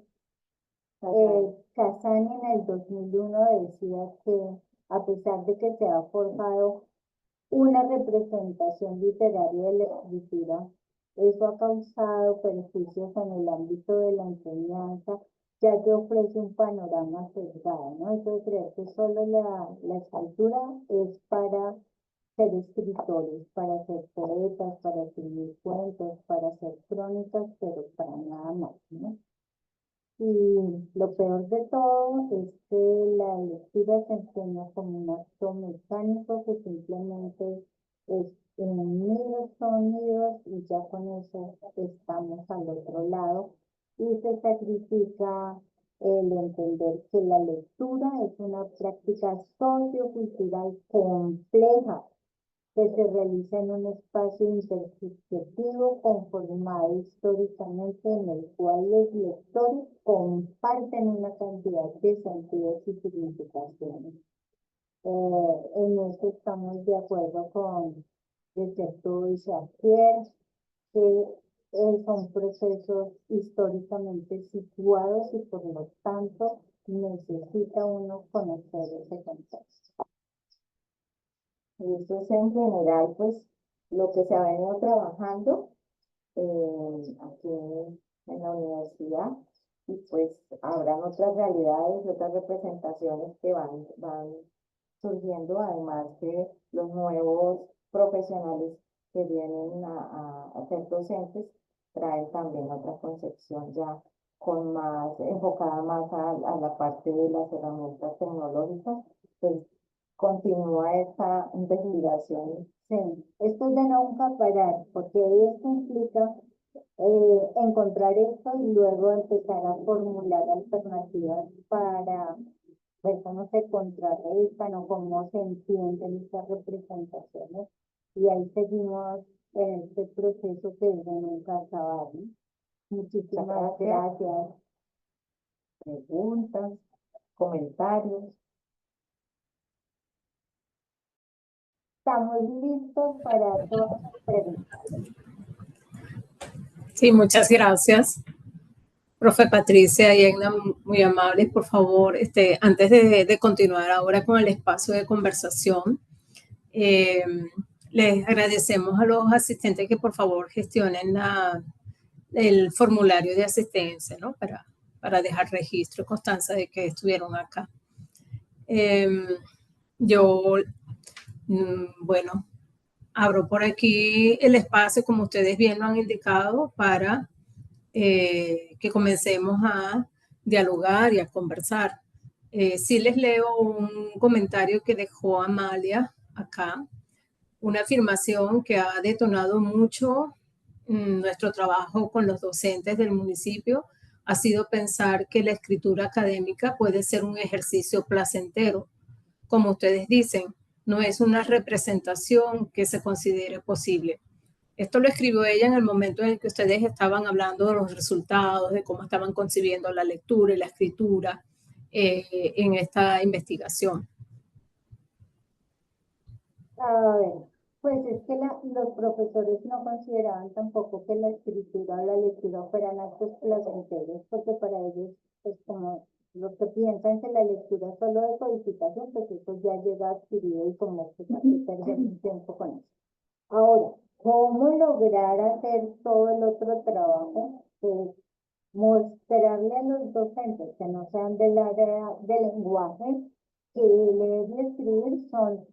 Casani en el 2001 decía que a pesar de que se ha forjado una representación literaria de la escritura, eso ha causado perjuicios en el ámbito de la enseñanza, ya que ofrece un panorama sesgado, ¿no? Eso de creer que solo la escritura es para ser escritores, para ser poetas, para escribir cuentos, para hacer crónicas, pero para nada más, ¿no? Y lo peor de todo es que la lectura se enseña como un acto mecánico que simplemente es unir sonidos y ya con eso estamos al otro lado. Y se sacrifica el entender que la lectura es una práctica sociocultural compleja que se realiza en un espacio intersubjetivo conformado históricamente en el cual los lectores comparten una cantidad de sentidos y significaciones. En eso estamos de acuerdo con Dessertó y Chartier, que son procesos históricamente situados y por lo tanto necesita uno conocer ese contexto. y esto es en general, pues, lo que se ha venido trabajando aquí en la universidad, y pues habrán otras realidades, otras representaciones que van surgiendo, además que los nuevos profesionales que vienen a ser docentes traen también otra concepción ya enfocada más a la parte de las herramientas tecnológicas, pues continúa esta investigación. Sí, esto es de nunca parar, porque esto implica encontrar esto y luego empezar a formular alternativas para ver cómo se contrarrestan o cómo se entienden estas representaciones. Y ahí seguimos en este proceso que es de nunca acabar, ¿no? Muchísimas gracias. Preguntas, comentarios. Estamos listos para todas las preguntas. Sí, muchas gracias. Profe Patricia y Egna, muy amables, por favor, antes de continuar ahora con el espacio de conversación, les agradecemos a los asistentes que por favor gestionen el formulario de asistencia, ¿no? Para dejar registro y constancia de que estuvieron acá. Yo, bueno, abro por aquí el espacio, como ustedes bien lo han indicado, para que comencemos a dialogar y a conversar. Sí les leo un comentario que dejó Amalia acá, una afirmación que ha detonado mucho nuestro trabajo con los docentes del municipio, ha sido pensar que la escritura académica puede ser un ejercicio placentero. Como ustedes dicen, no es una representación que se considere posible. Esto lo escribió ella en el momento en el que ustedes estaban hablando de los resultados, de cómo estaban concibiendo la lectura y la escritura en esta investigación. A ver, pues es que los profesores no consideraban tampoco que la escritura o la lectura fueran actos placenteros, porque para ellos, pues como Los que piensan que la lectura es solo de codificación, pues eso ya llega adquirido y como que hay que perder un tiempo con eso. Ahora, ¿cómo lograr hacer todo el otro trabajo? Pues mostrarle a los docentes que no sean del área de lenguaje que leer y escribir son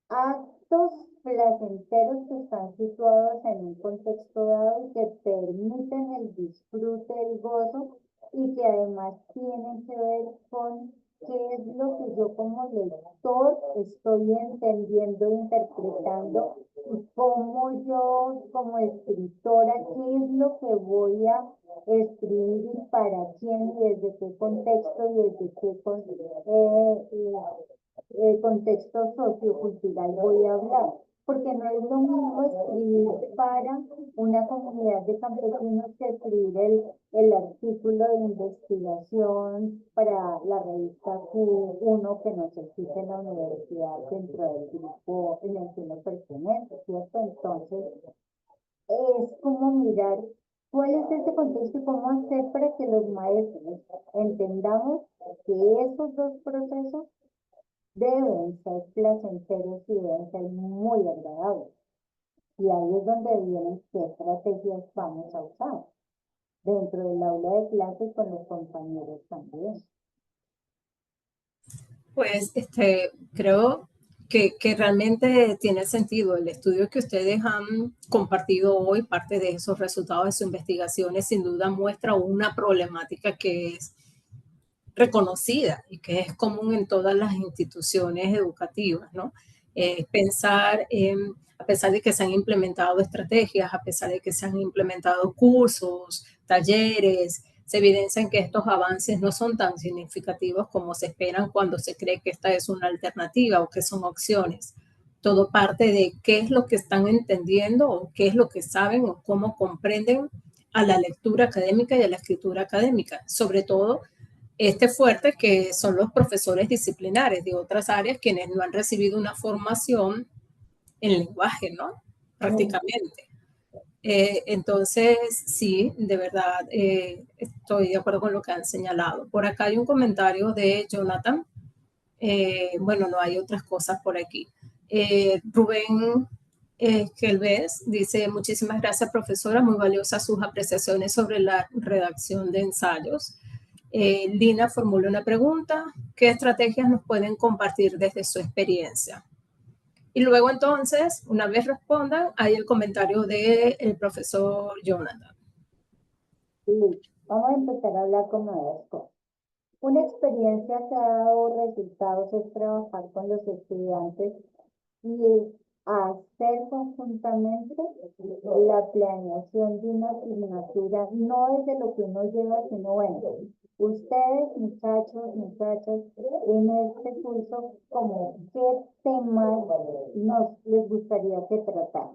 actos placenteros que están situados en un contexto dado y que permiten el disfrute, el gozo y que además tienen que ver con qué es lo que yo como lector estoy entendiendo, interpretando y cómo yo como escritora, qué es lo que voy a escribir y para quién y desde qué contexto y desde qué contexto sociocultural voy a hablar, porque no es lo mismo escribir para una comunidad de campesinos que escribir el artículo de investigación para la revista Q1 que nos exige la universidad dentro del grupo en el que uno pertenece, ¿cierto? Entonces, es como mirar cuál es ese contexto y cómo hacer para que los maestros entendamos que esos dos procesos deben ser placenteros y deben ser muy agradables. Y ahí es donde vienen qué estrategias vamos a usar dentro del aula de clases con los compañeros también. Pues creo que realmente tiene sentido. El estudio que ustedes han compartido hoy, parte de esos resultados de sus investigaciones, sin duda muestra una problemática que es reconocida y que es común en todas las instituciones educativas, ¿no? Pensar en, a pesar de que se han implementado estrategias, a pesar de que se han implementado cursos, talleres, se evidencian que estos avances no son tan significativos como se esperan cuando se cree que esta es una alternativa o que son opciones. Todo parte de qué es lo que están entendiendo o qué es lo que saben o cómo comprenden a la lectura académica y a la escritura académica. Sobre todo, fuerte que son los profesores disciplinares de otras áreas quienes no han recibido una formación en lenguaje, ¿no? Prácticamente. Entonces, sí, de verdad, estoy de acuerdo con lo que han señalado. Por acá hay un comentario de Jonathan. Bueno, no hay otras cosas por aquí. Rubén Gelvez dice, muchísimas gracias, profesora, muy valiosas sus apreciaciones sobre la redacción de ensayos. Lina formula una pregunta, ¿qué estrategias nos pueden compartir desde su experiencia? Y luego entonces, una vez respondan, hay el comentario del profesor Jonathan. Sí, vamos a empezar a hablar como de dos cosas. Una experiencia que ha dado resultados es trabajar con los estudiantes y hacer conjuntamente la planeación de una asignatura, no desde lo que uno lleva, sino bueno, ustedes, muchachos, muchachas, en este curso, como qué temas les gustaría que tratara.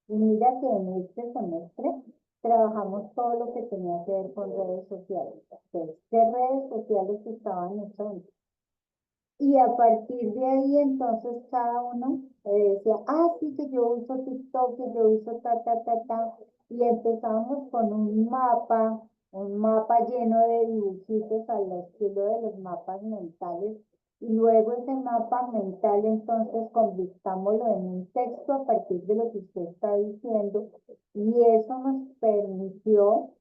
Y mira que en este semestre trabajamos todo lo que tenía que ver con redes sociales. Entonces, ¿qué redes sociales estaban usando? Y a partir de ahí, entonces, cada uno decía, sí, que yo uso TikTok, que yo uso ta. Y empezamos con un mapa lleno de dibujitos al estilo de los mapas mentales. Y luego ese mapa mental, entonces, convirtámoslo en un texto a partir de lo que usted está diciendo. Y eso nos permitió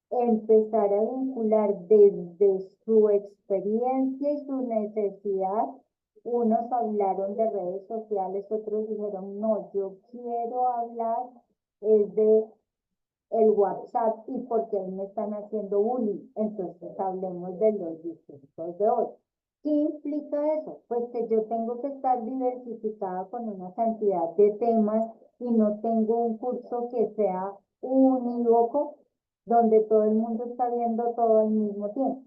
empezar a vincular desde su experiencia y su necesidad. Unos hablaron de redes sociales, otros dijeron, no, yo quiero hablar de el WhatsApp y porque ahí me están haciendo bullying. Entonces hablemos de los discursos de hoy. ¿Qué implica eso? Pues que yo tengo que estar diversificada con una cantidad de temas y no tengo un curso que sea unívoco donde todo el mundo está viendo todo al mismo tiempo,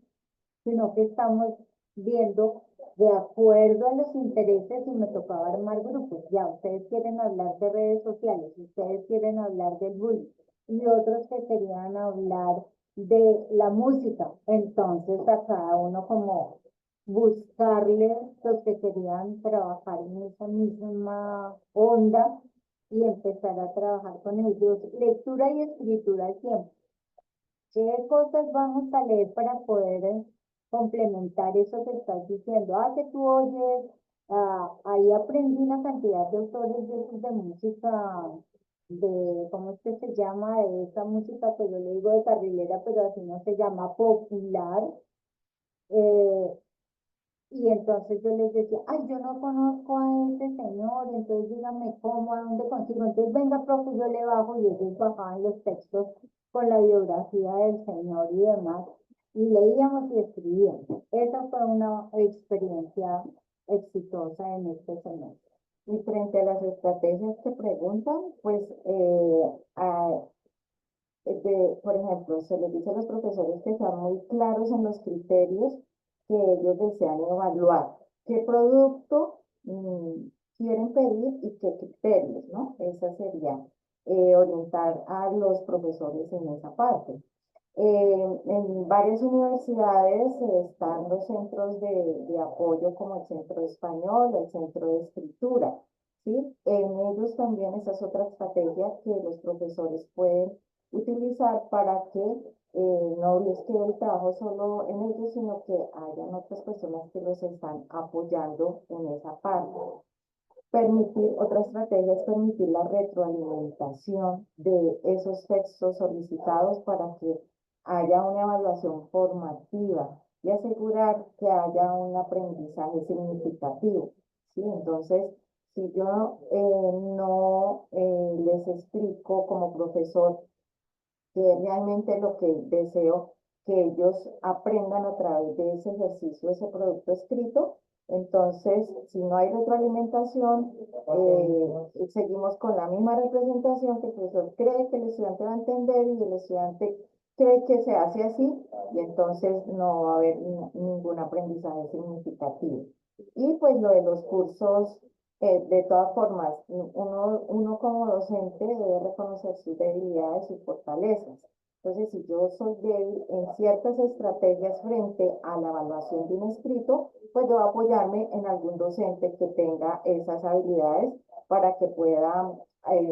sino que estamos viendo de acuerdo a los intereses y me tocaba armar grupos. Ya, ustedes quieren hablar de redes sociales, ustedes quieren hablar del bullying y otros que querían hablar de la música. Entonces a cada uno como buscarle los que querían trabajar en esa misma onda y empezar a trabajar con ellos. Lectura y escritura al tiempo. ¿Qué cosas vamos a leer para poder complementar eso que estás diciendo? Ah, que tú oyes, ahí aprendí una cantidad de autores de, esos de música, de, ¿cómo es que se llama? De esa música que yo le digo de carrilera, pero así no se llama, popular. Eh, y entonces yo les decía, ay, yo no conozco a ese señor, entonces díganme cómo, a dónde consigo. Entonces, venga, profe, yo le bajo y ellos bajaban los textos con la biografía del señor y demás. Y leíamos y escribíamos. Esa fue una experiencia exitosa en este semestre. Y frente a las estrategias que preguntan, pues, por ejemplo, se les dice a los profesores que sean muy claros en los criterios que ellos desean evaluar. ¿Qué producto quieren pedir y qué criterios, ¿no? Esa sería orientar a los profesores en esa parte. En varias universidades están los centros de apoyo como el Centro de Español, el Centro de Escritura, ¿sí? En ellos también esa es otra estrategia que los profesores pueden utilizar para que no les quede el trabajo solo en ellos, sino que hayan otras personas que los están apoyando en esa parte. Otra estrategia es permitir la retroalimentación de esos textos solicitados para que haya una evaluación formativa y asegurar que haya un aprendizaje significativo, ¿sí? Entonces, si yo no les explico como profesor que realmente lo que deseo que ellos aprendan a través de ese ejercicio, ese producto escrito. Entonces, si no hay retroalimentación, seguimos con la misma representación que el profesor cree que el estudiante va a entender y el estudiante cree que se hace así y entonces no va a haber ningún aprendizaje significativo. Y pues lo de los cursos, de todas formas, uno como docente debe reconocer sus debilidades y fortalezas. Entonces, si yo soy débil en ciertas estrategias frente a la evaluación de un escrito, pues debo apoyarme en algún docente que tenga esas habilidades para que pueda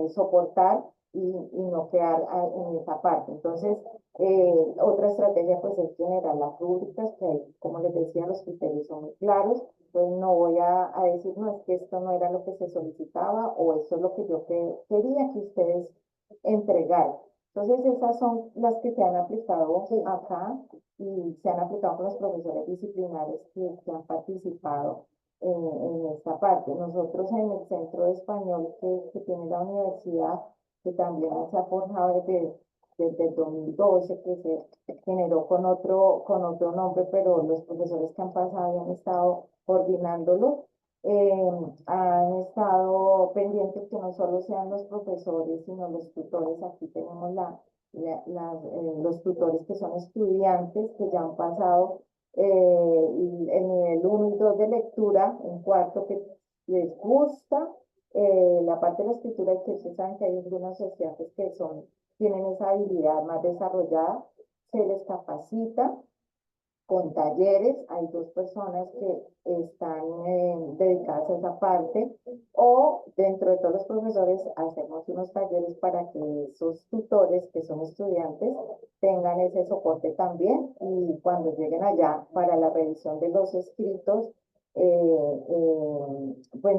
soportar y no quedar en esa parte. Entonces, otra estrategia pues es generar las rúbricas, que como les decía, los criterios son muy claros. Pues no voy a decir, no, es que esto no era lo que se solicitaba o eso es lo que yo quería que ustedes entregaran. Entonces, esas son las que se han aplicado acá y se han aplicado con los profesores disciplinares que han participado en esta parte. Nosotros en el Centro de Español que tiene la universidad, que también se ha forjado desde el 2012, que se generó con otro nombre, pero los profesores que han pasado y han estado coordinándolo, han estado pendientes que no solo sean los profesores, sino los tutores. Aquí tenemos los tutores que son estudiantes que ya han pasado el nivel 1 y 2 de lectura, en cuarto, que les gusta la parte de la escritura y que ustedes saben que hay algunos estudiantes que tienen esa habilidad más desarrollada, se les capacita con talleres. Hay dos personas que están dedicadas a esa parte, o dentro de todos los profesores hacemos unos talleres para que esos tutores que son estudiantes tengan ese soporte también, y cuando lleguen allá para la revisión de los escritos, pues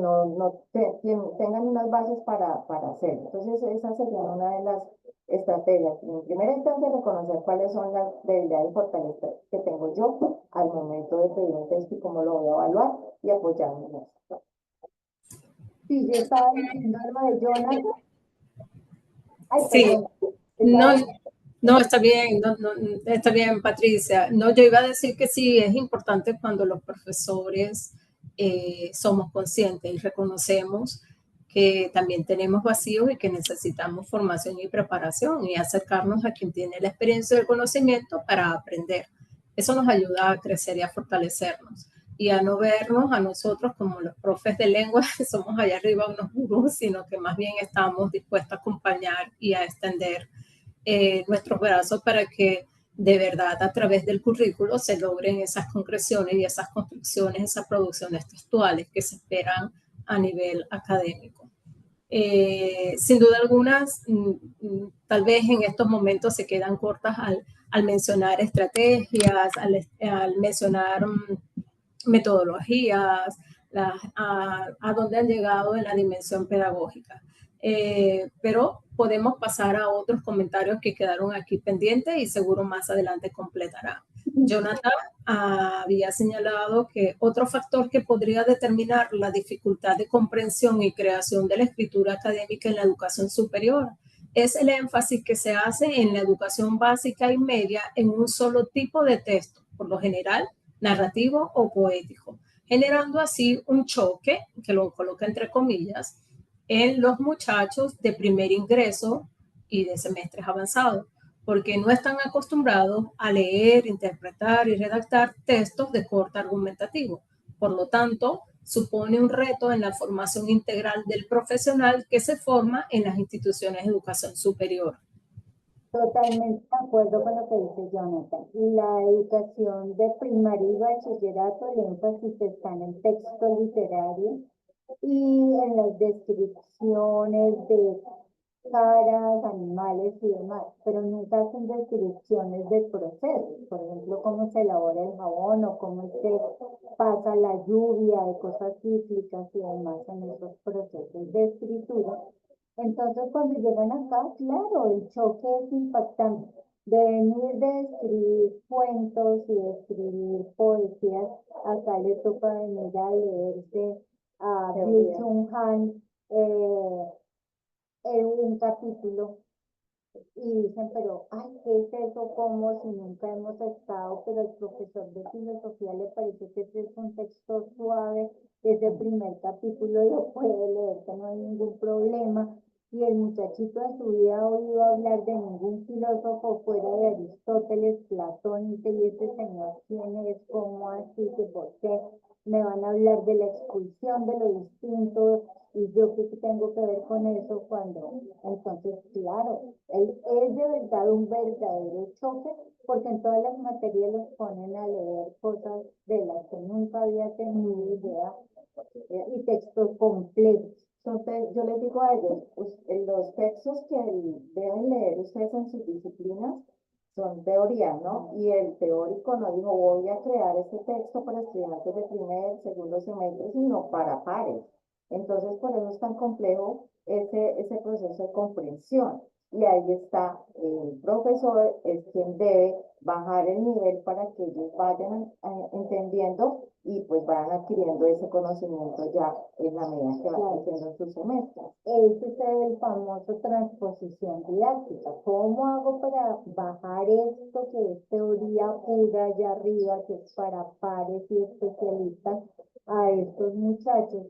tengan unas bases para hacer. Entonces, esa sería una de las estrategias. En primera instancia, reconocer cuáles son las debilidades y fortalezas que tengo yo al momento de pedir un texto y cómo lo voy a evaluar, y apoyarme en eso. Sí, yo estaba diciendo algo de Jonathan. Ay, sí, perdón. no, está bien, está bien, Patricia. No, yo iba a decir que sí, es importante cuando los profesores somos conscientes y reconocemos que también tenemos vacíos y que necesitamos formación y preparación, y acercarnos a quien tiene la experiencia y el conocimiento para aprender. Eso nos ayuda a crecer y a fortalecernos, y a no vernos a nosotros como los profes de lengua, que somos allá arriba unos gurús, sino que más bien estamos dispuestos a acompañar y a extender nuestros brazos para que de verdad a través del currículo se logren esas concreciones y esas construcciones, esas producciones textuales que se esperan a nivel académico. Sin duda algunas, tal vez en estos momentos se quedan cortas al mencionar estrategias, al mencionar metodologías, a dónde han llegado en la dimensión pedagógica. Pero podemos pasar a otros comentarios que quedaron aquí pendientes y seguro más adelante completará. Jonathan había señalado que otro factor que podría determinar la dificultad de comprensión y creación de la escritura académica en la educación superior es el énfasis que se hace en la educación básica y media en un solo tipo de texto, por lo general narrativo o poético, generando así un choque, que lo coloca entre comillas, en los muchachos de primer ingreso y de semestres avanzados, porque no están acostumbrados a leer, interpretar y redactar textos de corte argumentativo. Por lo tanto, supone un reto en la formación integral del profesional que se forma en las instituciones de educación superior. Totalmente de acuerdo con lo que dice Jonathan. La educación de primaria y bachillerato, el énfasis está en el texto literario y en las descripciones de caras, animales y demás, pero nunca hacen descripciones del proceso, por ejemplo, cómo se elabora el jabón o cómo se pasa la lluvia, de cosas cíclicas y demás en esos procesos de escritura. Entonces, cuando llegan acá, claro, el choque es impactante. De venir de escribir cuentos y de escribir poesías, acá le toca venir a leerse a Byung-Chul Han en un capítulo y dicen, pero, ay, ¿qué es eso? ¿Cómo? Si nunca hemos estado, pero el profesor de filosofía le parece que ese es un texto suave, ese primer capítulo lo puede leer, que no hay ningún problema. Y el muchachito en su vida ha oído hablar de ningún filósofo fuera de Aristóteles, Platón, y este señor, ¿quién es? ¿Cómo así? ¿Que por qué? Me van a hablar de la expulsión de lo distinto, y yo qué tengo que ver con eso cuando, entonces, claro, es de verdad un verdadero choque, porque en todas las materias los ponen a leer cosas de las que nunca había tenido idea, y textos complejos. Entonces, yo les digo a ellos, los textos que deben leer ustedes en sus disciplinas son teoría, ¿no? Y el teórico no dijo, voy a crear ese texto para estudiantes de primer, segundo semestre, sino para pares. Entonces, por eso es tan complejo ese proceso de comprensión. Y ahí está, el profesor es quien debe bajar el nivel para que ellos vayan entendiendo y pues vayan adquiriendo ese conocimiento ya en la medida que van haciendo en sus semestres. Ese es el famoso transposición didáctica. ¿Cómo hago para bajar esto que es teoría pura allá arriba, que es para pares y especialistas, a estos muchachos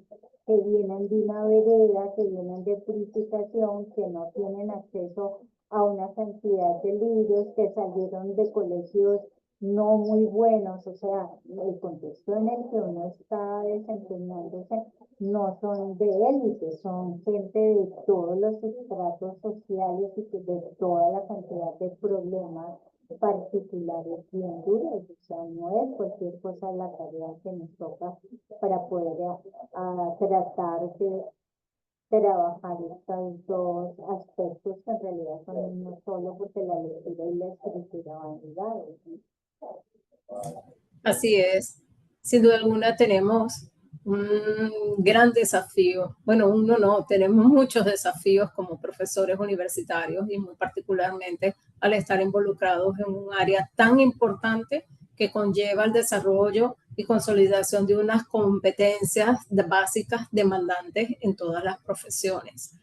que vienen de una vereda, que vienen de purificación, que no tienen acceso a una cantidad de libros, que salieron de colegios no muy buenos, o sea, el contexto en el que uno está desempeñándose no son de élite, son gente de todos los estratos sociales y de toda la cantidad de problemas particulares bien duros, o sea, no es cualquier cosa la tarea que nos toca para poder tratar de trabajar estos dos aspectos que en realidad son uno solo, porque la lectura y la escritura van ligados, ¿sí? Así es. Sin duda alguna tenemos un gran desafío. Bueno, uno no, tenemos muchos desafíos como profesores universitarios y muy particularmente al estar involucrados en un área tan importante que conlleva el desarrollo y consolidación de unas competencias básicas demandantes en todas las profesiones.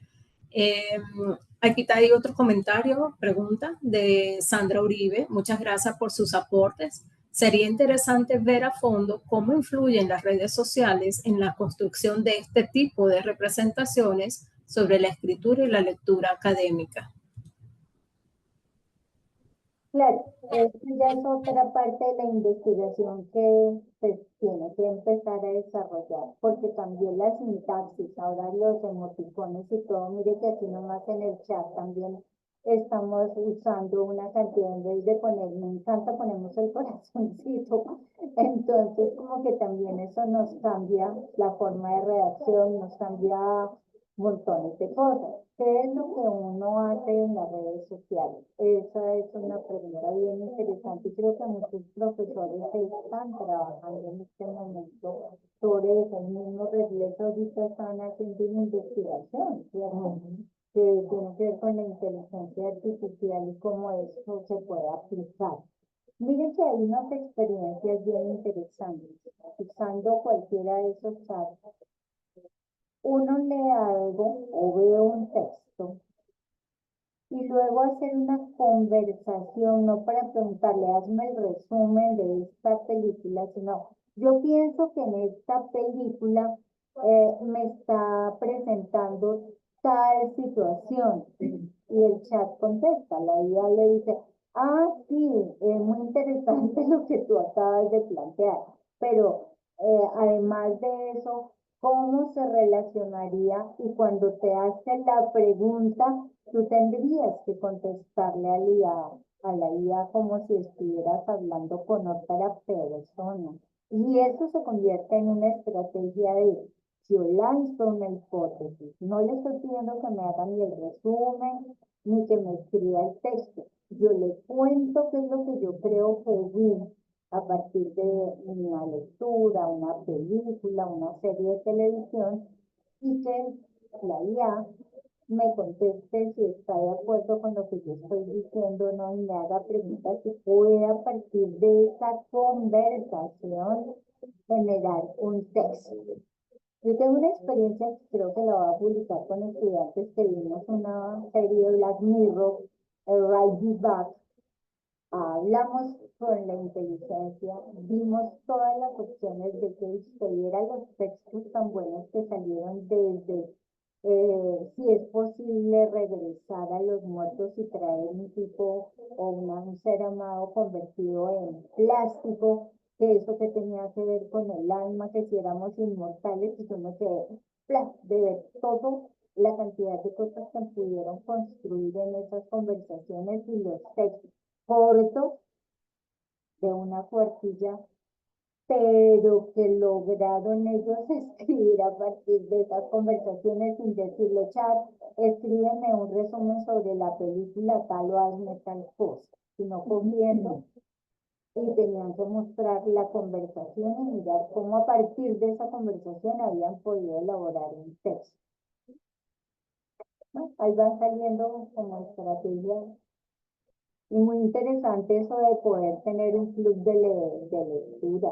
Aquí hay otro comentario, pregunta de Sandra Uribe. Muchas gracias por sus aportes. Sería interesante ver a fondo cómo influyen las redes sociales en la construcción de este tipo de representaciones sobre la escritura y la lectura académica. Claro, esto ya es otra parte de la investigación que se tiene que empezar a desarrollar, porque cambió la sintaxis, ahora los emoticones y todo, mire que aquí nomás en el chat también estamos usando una cantidad, en vez de poner me encanta, ponemos el corazoncito, entonces como que también eso nos cambia la forma de redacción, nos cambia montones de cosas. ¿Qué es lo que uno hace en las redes sociales? Esa es una pregunta bien interesante y creo que muchos profesores están trabajando en este momento sobre eso. El mismo Redles ahorita están haciendo una investigación, ¿cierto? Que tiene que ver con la inteligencia artificial y cómo eso se puede aplicar. Miren que hay unas experiencias bien interesantes. Usando cualquiera de esos chats, uno lee algo o ve un texto y luego hacer una conversación, no para preguntarle, hazme el resumen de esta película, sino yo pienso que en esta película me está presentando tal situación. Y el chat contesta, la IA le dice, ah, sí, es muy interesante lo que tú acabas de plantear, pero además de eso, ¿cómo se relacionaría? Y cuando te hace la pregunta, tú tendrías que contestarle a la IA como si estuvieras hablando con otra persona. Y eso se convierte en una estrategia de, yo lanzo una hipótesis, no le estoy pidiendo que me haga ni el resumen, ni que me escriba el texto. Yo le cuento qué es lo que yo creo que vi a partir de una lectura, una película, una serie de televisión, y que la IA me conteste si está de acuerdo con lo que yo estoy diciendo o no, y me haga preguntas que pueda a partir de esa conversación generar un texto. Yo tengo una experiencia que creo que la voy a publicar con estudiantes que vimos una serie de Black Mirror, Right You Back. Hablamos con la inteligencia, vimos todas las opciones de que estuviera los textos tan buenos que salieron desde si es posible regresar a los muertos y traer un tipo o un ser amado convertido en plástico, que eso que tenía que ver con el alma, que si éramos inmortales, y yo me quedé de ver todo la cantidad de cosas que pudieron construir en esas conversaciones y los textos cortos de una cuartilla, pero que lograron ellos escribir a partir de esas conversaciones sin decirle, chat, escríbeme un resumen sobre la película tal o hazme tal cosa, sino cogiendo. Y tenían que mostrar la conversación y mirar cómo a partir de esa conversación habían podido elaborar un texto. ¿No? Ahí van saliendo como estrategias. Y muy interesante eso de poder tener un club de lectura,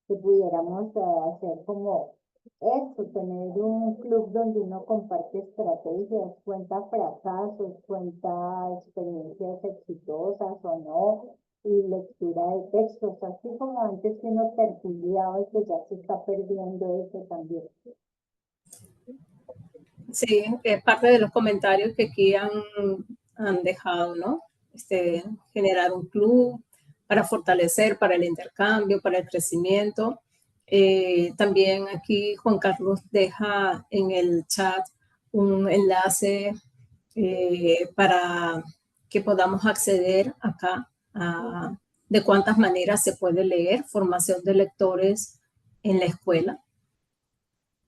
que pudiéramos hacer como eso, tener un club donde uno comparte estrategias, cuenta fracasos, cuenta experiencias exitosas o no, y lectura de textos, así como antes que uno tertuliaba y que ya se está perdiendo eso también. Sí, es parte de los comentarios que aquí han dejado, ¿no? Generar un club para fortalecer, para el intercambio, para el crecimiento. También aquí Juan Carlos deja en el chat un enlace para que podamos acceder acá de cuántas maneras se puede leer, formación de lectores en la escuela.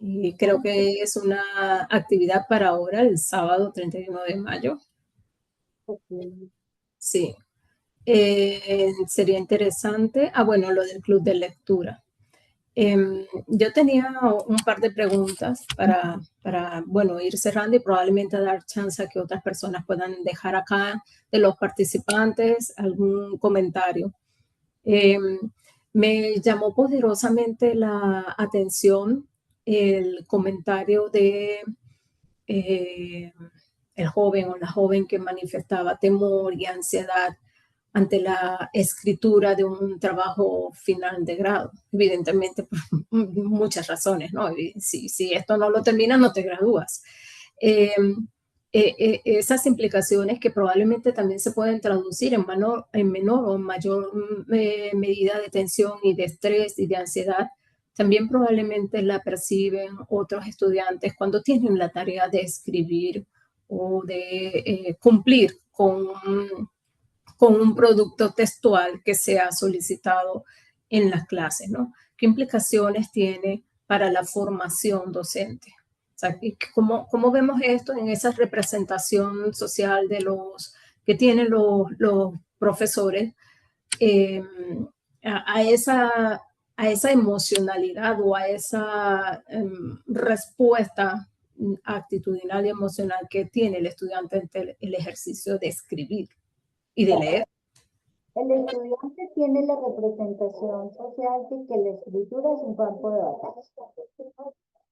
Y creo que es una actividad para ahora, el sábado 31 de mayo. Sí. Sería interesante. Bueno, lo del club de lectura. Yo tenía un par de preguntas para, bueno, ir cerrando y probablemente dar chance a que otras personas puedan dejar acá de los participantes algún comentario. Me llamó poderosamente la atención el comentario de el joven o la joven que manifestaba temor y ansiedad ante la escritura de un trabajo final de grado, evidentemente por muchas razones, ¿no? Si esto no lo terminas, no te gradúas. Esas implicaciones que probablemente también se pueden traducir en menor o mayor medida de tensión y de estrés y de ansiedad, también probablemente la perciben otros estudiantes cuando tienen la tarea de escribir o de cumplir con un producto textual que se ha solicitado en las clases, ¿no? ¿Qué implicaciones tiene para la formación docente? sea, ¿cómo vemos esto en esa representación social de que tienen los profesores eh, a esa emocionalidad o a esa respuesta actitudinal y emocional que tiene el estudiante ante el ejercicio de escribir y de leer? El estudiante tiene la representación social de que la escritura es un campo de batalla.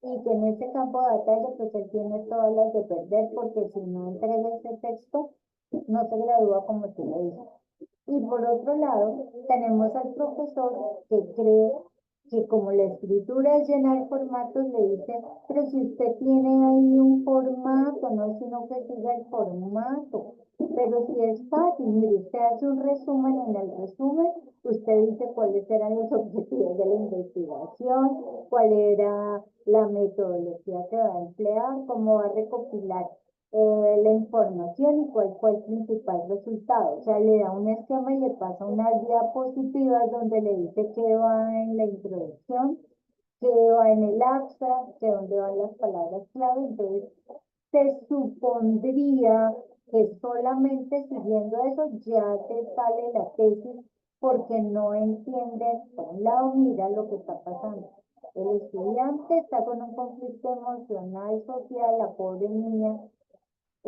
Y que en ese campo de batalla pues él tiene todas las de perder, porque si no entrega ese texto no se gradúa como tú le dices. Y por otro lado tenemos al profesor que cree que como la escritura es llenar formatos, le dice, pero si usted tiene ahí un formato, no es sino que siga el formato. Pero si es fácil, mire, usted hace un resumen, en el resumen usted dice cuáles eran los objetivos de la investigación, cuál era la metodología que va a emplear, cómo va a recopilar la información y cuál fue el principal resultado. O sea, le da un esquema y le pasa unas diapositivas donde le dice qué va en la introducción, qué va en el abstract, que dónde van las palabras clave. Entonces, se supondría que solamente siguiendo eso ya te sale la tesis, porque no entiendes, por un lado, mira lo que está pasando. El estudiante está con un conflicto emocional, social, la pobre niña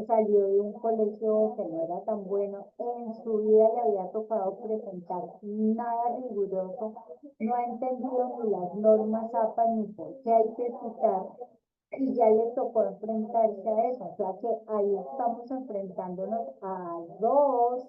salió de un colegio que no era tan bueno, en su vida le había tocado presentar nada riguroso, no ha entendido ni las normas APA ni por qué hay que citar, y ya le tocó enfrentarse a eso. O sea que ahí estamos enfrentándonos a dos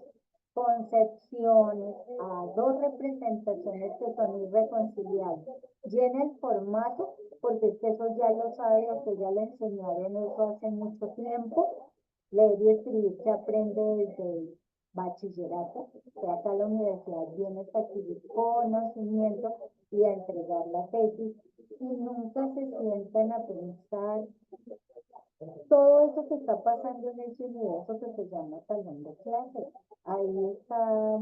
concepciones, a dos representaciones que son irreconciliables. Llena el formato, porque es que eso ya lo sabe o que ya le enseñaron eso hace mucho tiempo. Leer y escribir se aprende desde el bachillerato, o sea, acá la universidad viene a adquirir conocimiento y a entregar la tesis, y nunca se sientan a pensar todo eso que está pasando en ese universo que se llama salón de clases. Ahí está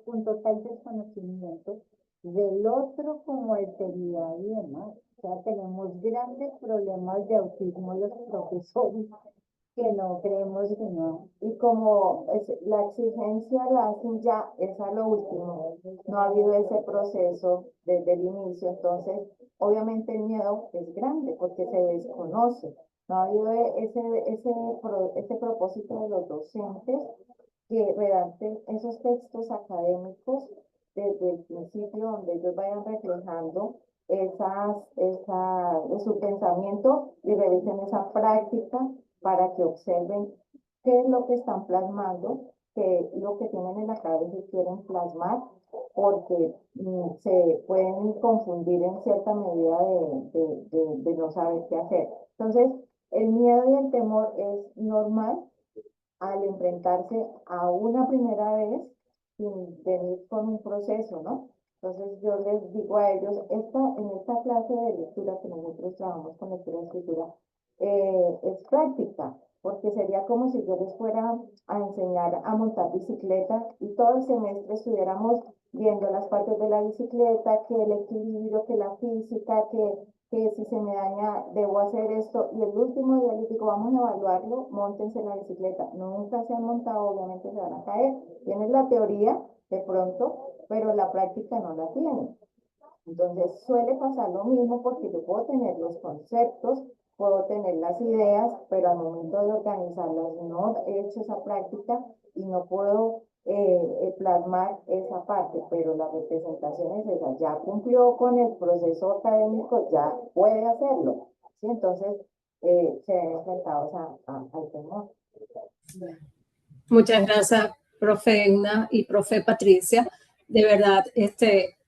un total desconocimiento del otro como alteridad y demás. O sea, tenemos grandes problemas de autismo los profesores, que no creemos que no. Y como la exigencia la hacen ya, es a lo último, no ha habido ese proceso desde el inicio, entonces obviamente el miedo es grande porque se desconoce. No ha habido ese propósito de los docentes que redacten esos textos académicos desde el principio, donde ellos vayan reflejando su pensamiento y revisen esa práctica para que observen qué es lo que están plasmando, qué es lo que tienen en la cabeza y quieren plasmar, porque se pueden confundir en cierta medida de no saber qué hacer. Entonces, el miedo y el temor es normal al enfrentarse a una primera vez sin venir con un proceso, ¿no? Entonces yo les digo a ellos, en esta clase de lectura que nosotros trabajamos con lectura y escritura, es práctica, porque sería como si yo les fuera a enseñar a montar bicicleta y todo el semestre estuviéramos viendo las partes de la bicicleta, que el equilibrio, que la física, que si se me daña debo hacer esto, y el último día les digo, vamos a evaluarlo, móntense la bicicleta. Nunca se han montado, obviamente se van a caer. Tienen la teoría de pronto, pero la práctica no la tienen. Entonces suele pasar lo mismo, porque yo puedo tener los conceptos, puedo tener las ideas, pero al momento de organizarlas no he hecho esa práctica y no puedo plasmar esa parte, pero la representación es esa, ya cumplió con el proceso académico, ya puede hacerlo, ¿sí? Entonces se ven enfrentados al temor. Muchas gracias, profe Egna y profe Patricia. De verdad,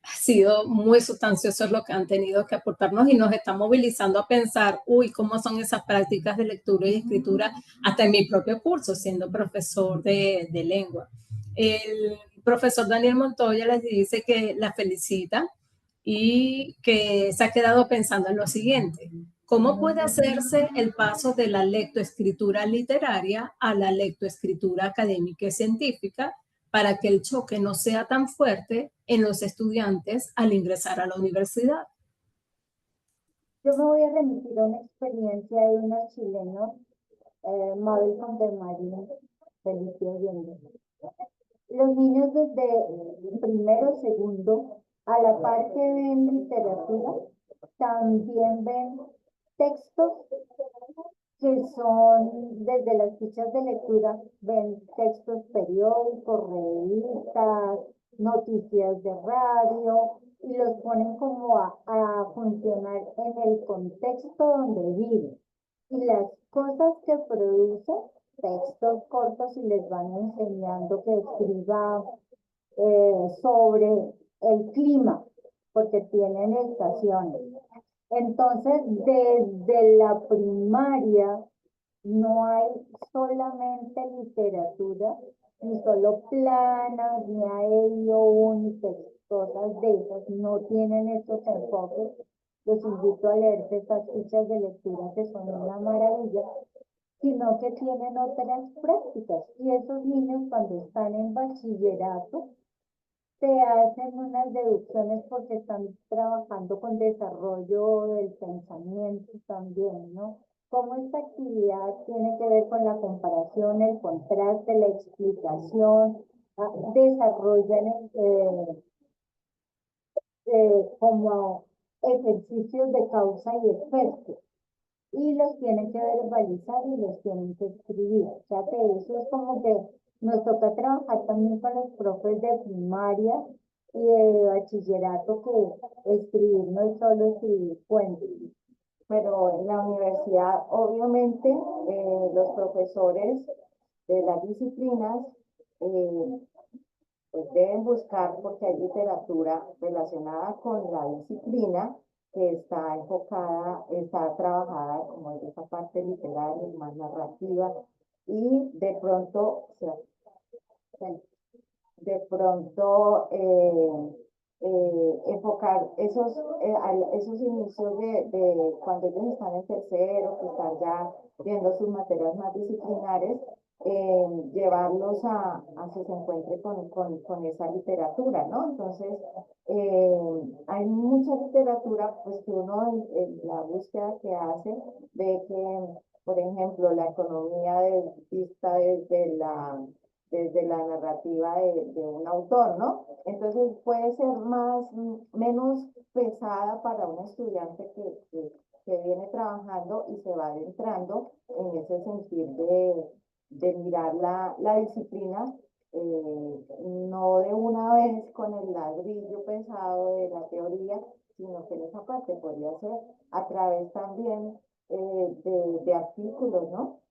ha sido muy sustancioso lo que han tenido que aportarnos y nos está movilizando a pensar, cómo son esas prácticas de lectura y escritura hasta en mi propio curso, siendo profesor de lengua. El profesor Daniel Montoya les dice que la felicita y que se ha quedado pensando en lo siguiente: ¿cómo puede hacerse el paso de la lectoescritura literaria a la lectoescritura académica y científica para que el choque no sea tan fuerte en los estudiantes al ingresar a la universidad? Yo me voy a remitir a una experiencia de unos chilenos, Mabel Marín, Felipe Allende. Los niños desde primero, segundo, a la par que ven literatura, también ven textos que son, desde las fichas de lectura, ven textos periódicos, revistas, noticias de radio, y los ponen como a funcionar en el contexto donde viven. Y las cosas que producen, textos cortos, y les van enseñando que escriba sobre el clima, porque tienen estaciones. Entonces, desde la primaria no hay solamente literatura, ni solo planas, ni aéreo, únicas, cosas de esas, no tienen esos enfoques. Los invito a leer estas fichas de lectura que son una maravilla, sino que tienen otras prácticas. Y esos niños, cuando están en bachillerato, te hacen unas deducciones porque están trabajando con desarrollo del pensamiento también, ¿no? Cómo esta actividad tiene que ver con la comparación, el contraste, la explicación, desarrollan como ejercicios de causa y efecto, y los tienen que verbalizar y los tienen que escribir. O sea, que eso es como que nos toca trabajar también con los profes de primaria y de bachillerato, que escribir no es solo escribir cuentos. Pero en la universidad, obviamente, los profesores de las disciplinas eh, pues deben buscar, porque hay literatura relacionada con la disciplina que está enfocada, está trabajada como en esa parte literaria, más narrativa, y de pronto, o sea, de pronto enfocar esos inicios de cuando ellos están en tercero, que están ya viendo sus materias más disciplinares, llevarlos a que se encuentre con esa literatura, ¿no? Entonces, hay mucha literatura, pues que uno en la búsqueda que hace ve que, por ejemplo, la economía vista desde la narrativa de un autor, ¿no? Entonces puede ser menos pesada para un estudiante que viene trabajando y se va adentrando en ese sentir de mirar la disciplina, no de una vez con el ladrillo pesado de la teoría, sino que en esa parte podría ser a través también de artículos, ¿no?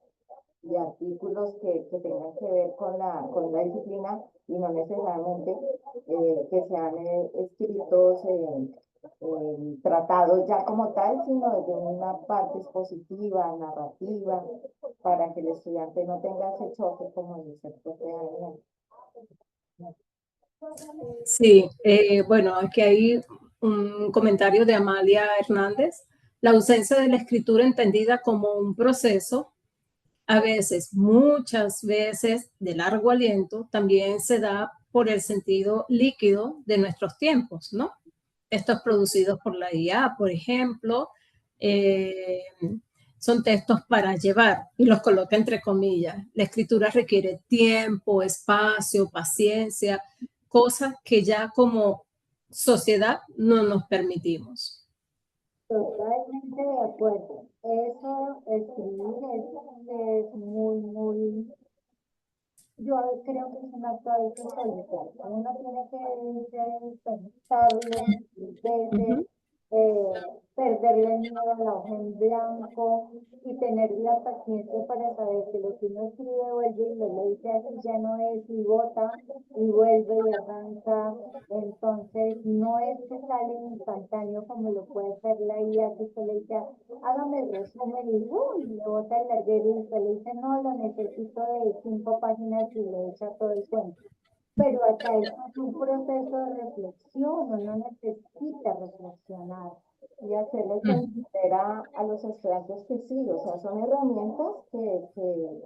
De artículos que tengan que ver con la disciplina, y no necesariamente que sean escritos, tratados ya como tal, sino desde una parte expositiva, narrativa, para que el estudiante no tenga ese choque, como dice el profe Daniel. Sí, bueno, aquí hay un comentario de Amalia Hernández. La ausencia de la escritura entendida como un proceso, a veces, muchas veces de largo aliento, también se da por el sentido líquido de nuestros tiempos, ¿no? Textos producidos por la IA, por ejemplo, eh, son textos para llevar, y los coloca entre comillas. La escritura requiere tiempo, espacio, paciencia, cosas que ya como sociedad no nos permitimos. Totalmente de acuerdo. Eso, escribir es muy, yo creo que es un acto de solitario. Uno tiene que pensarlo veces, perderle el miedo a la hoja en blanco y tener la paciencia para saber que lo que uno escribe vuelve y lo lee, así ya no es, y vota y vuelve y arranca. Entonces, no es que sale instantáneo como lo puede ser la IA, que se le dice, hágame el resumen y le bota el larguero, y se le dice, no, lo necesito de 5 páginas, y le echa todo el cuento. Pero acá es un proceso de reflexión, uno necesita reflexionar. Y hacerles entender a los estudiantes que sí, o sea, son herramientas que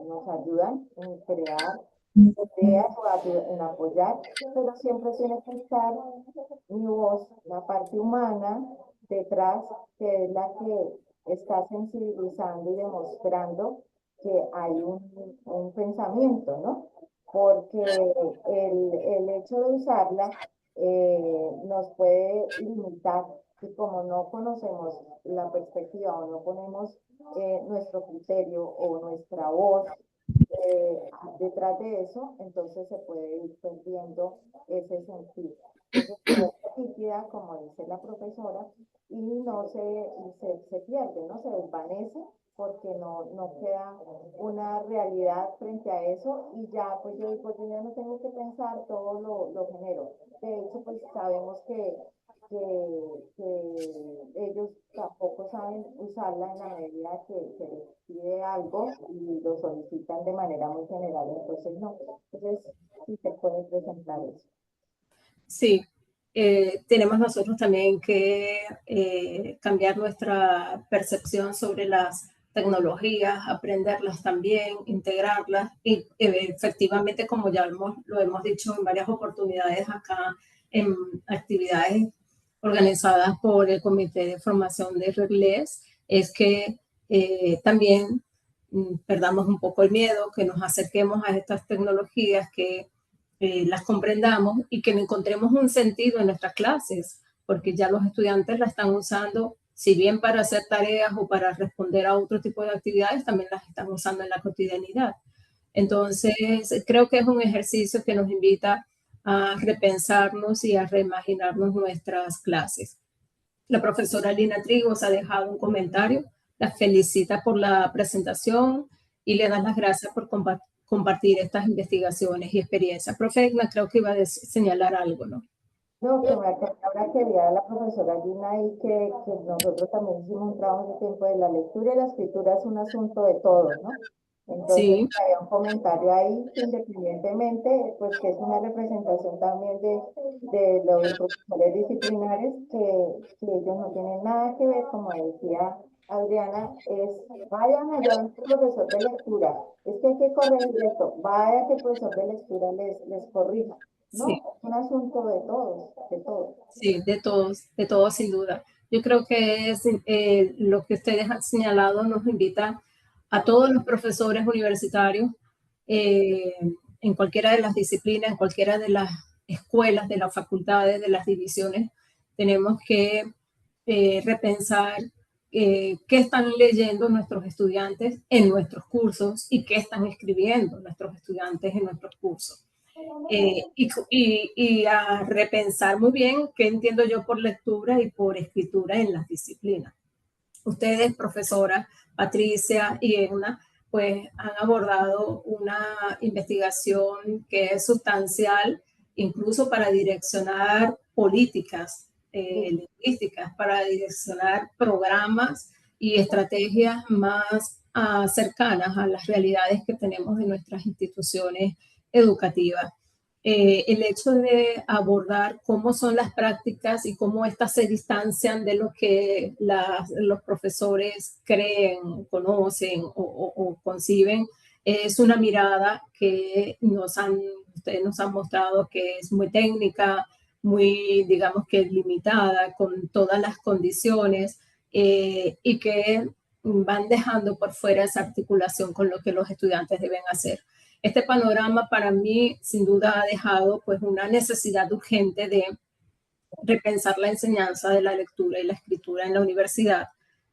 nos ayudan en crear ideas o en apoyar, pero siempre tiene que estar mi voz, la parte humana, detrás, que es la que está sensibilizando y demostrando que hay un pensamiento, ¿no? Porque el hecho de usarla nos puede limitar y como no conocemos la perspectiva o no ponemos nuestro criterio o nuestra voz detrás de eso, entonces se puede ir perdiendo ese sentido. Entonces se vuelve líquida, como dice la profesora, y no se pierde, ¿no? Se desvanece porque no queda una realidad frente a eso y ya, pues yo digo, yo ya no tengo que pensar, todo lo genero. De hecho, pues sabemos que ellos tampoco saben usarla en la medida que se les pide algo y lo solicitan de manera muy general, entonces no. Entonces sí se puede presentar eso. Sí, tenemos nosotros también que cambiar nuestra percepción sobre las tecnologías, aprenderlas también, integrarlas y efectivamente, como ya lo hemos dicho en varias oportunidades acá, en actividades organizadas por el Comité de Formación de Reglés, es que también perdamos un poco el miedo, que nos acerquemos a estas tecnologías, que las comprendamos y que encontremos un sentido en nuestras clases, porque ya los estudiantes la están usando, si bien para hacer tareas o para responder a otro tipo de actividades, también las están usando en la cotidianidad. Entonces, creo que es un ejercicio que nos invita a repensarnos y a reimaginarnos nuestras clases. La profesora Lina Trigos ha dejado un comentario, la felicita por la presentación y le da las gracias por compartir estas investigaciones y experiencias. Profe, Edna, creo que iba a señalar algo, ¿no? No, que me acordé ahora que vi a la profesora Gina y que nosotros también hicimos un trabajo de tiempo de la lectura y la escritura es un asunto de todos, ¿no? Entonces Sí, había un comentario ahí que independientemente, pues que es una representación también de los profesores disciplinares, que ellos no tienen nada que ver, como decía Adriana, es vayan allá a un profesor de lectura, es que hay que corregir esto, vaya que el profesor de lectura les corrija. No, sí, es un asunto de todos, de todos. sí, de todos sin duda. Yo creo que es, lo que ustedes han señalado nos invita a todos los profesores universitarios eh, en cualquiera de las disciplinas, en cualquiera de las escuelas, de las facultades, de las divisiones, tenemos que repensar qué están leyendo nuestros estudiantes en nuestros cursos y qué están escribiendo nuestros estudiantes en nuestros cursos. Y a repensar muy bien qué entiendo yo por lectura y por escritura en las disciplinas. Ustedes, profesora Patricia y Edna, pues han abordado una investigación que es sustancial, incluso para direccionar políticas lingüísticas, para direccionar programas y estrategias más cercanas a las realidades que tenemos en nuestras instituciones educativas. El hecho de abordar cómo son las prácticas y cómo éstas se distancian de lo que los profesores creen, conocen o conciben, es una mirada que ustedes nos han mostrado que es muy técnica, muy, digamos que limitada, con todas las condiciones y que van dejando por fuera esa articulación con lo que los estudiantes deben hacer. Este panorama para mí sin duda ha dejado pues una necesidad urgente de repensar la enseñanza de la lectura y la escritura en la universidad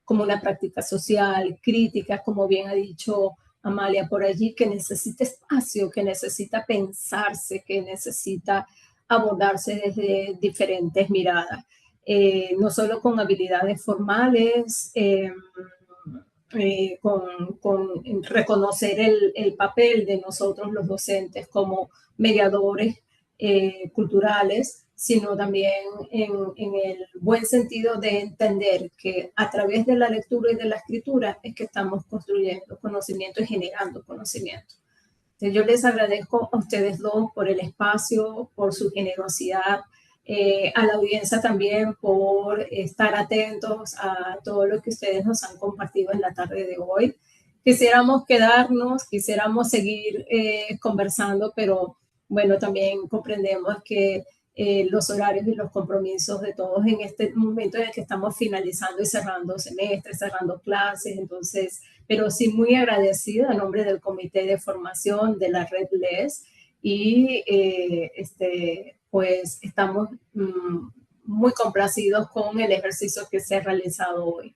como una práctica social, crítica, como bien ha dicho Amalia por allí, que necesita espacio, que necesita pensarse, que necesita abordarse desde diferentes miradas, no solo con habilidades formales, con reconocer el papel de nosotros los docentes como mediadores culturales, sino también en el buen sentido de entender que a través de la lectura y de la escritura es que estamos construyendo conocimiento y generando conocimiento. Entonces, yo les agradezco a ustedes dos por el espacio, por su generosidad, a la audiencia también por estar atentos a todo lo que ustedes nos han compartido en la tarde de hoy. Quisiéramos quedarnos, quisiéramos seguir conversando, pero bueno, también comprendemos que los horarios y los compromisos de todos en este momento en el que estamos finalizando y cerrando semestres, cerrando clases. Entonces, pero sí muy agradecida a nombre del Comité de Formación de la Red LES y pues estamos muy complacidos con el ejercicio que se ha realizado hoy.